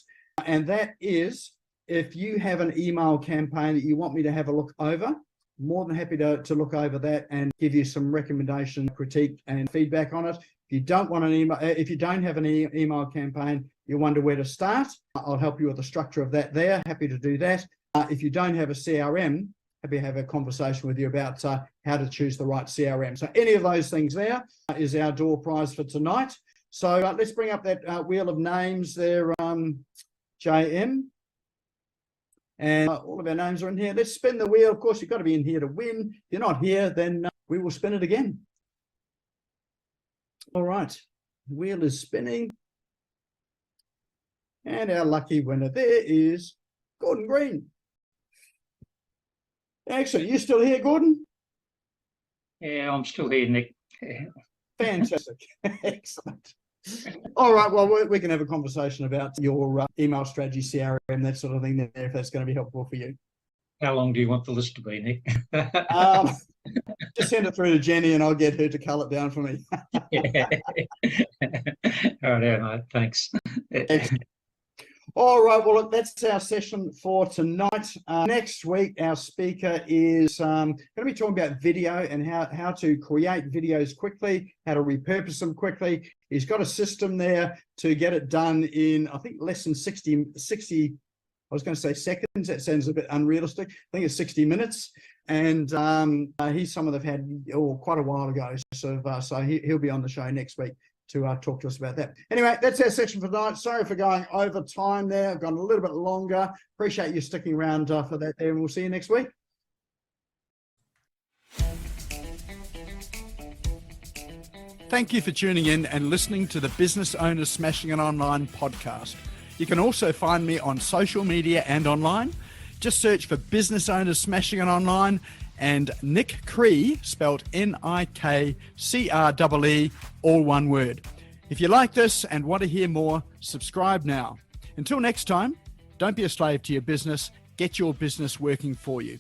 And that is, if you have an email campaign that you want me to have a look over, more than happy to look over that and give you some recommendation, critique, and feedback on it. If you don't want an email, if you don't have an email campaign, you wonder where to start, I'll help you with the structure of that there. Happy to do that. If you don't have a CRM, happy to have a conversation with you about how to choose the right CRM. So any of those things there is our door prize for tonight. So let's bring up that wheel of names there. JM, and all of our names are in here. Let's spin the wheel. Of course, you've got to be in here to win. If you're not here, then we will spin it again. All right, the wheel is spinning, and our lucky winner there is Gordon Green. Excellent. You still here, Gordon? Yeah, I'm still here, Nick. Fantastic. Excellent. All right, well, we can have a conversation about your email strategy, CRM, that sort of thing there, if that's going to be helpful for you. How long do you want the list to be, Nick? Just send it through to Jenny and I'll get her to cull it down for me. Yeah. All right, mate. Thanks. All right, well, look, that's our session for tonight. Next week, our speaker is going to be talking about video and how to create videos quickly, how to repurpose them quickly. He's got a system there to get it done in, I think, less than 60, I was going to say seconds. That sounds a bit unrealistic. I think it's 60 minutes. And he's someone they've had quite a while ago. So he'll be on the show next week to talk to us about that. Anyway, that's our section for tonight. Sorry for going over time there. I've gone a little bit longer. Appreciate you sticking around for that there, and we'll see you next week. Thank you for tuning in and listening to the Business Owners Smashing It Online podcast. You can also find me on social media and online. Just search for Business Owners Smashing It Online and Nik Cree, spelled Nikree, all one word. If you like this and want to hear more, subscribe now. Until next time, don't be a slave to your business. Get your business working for you.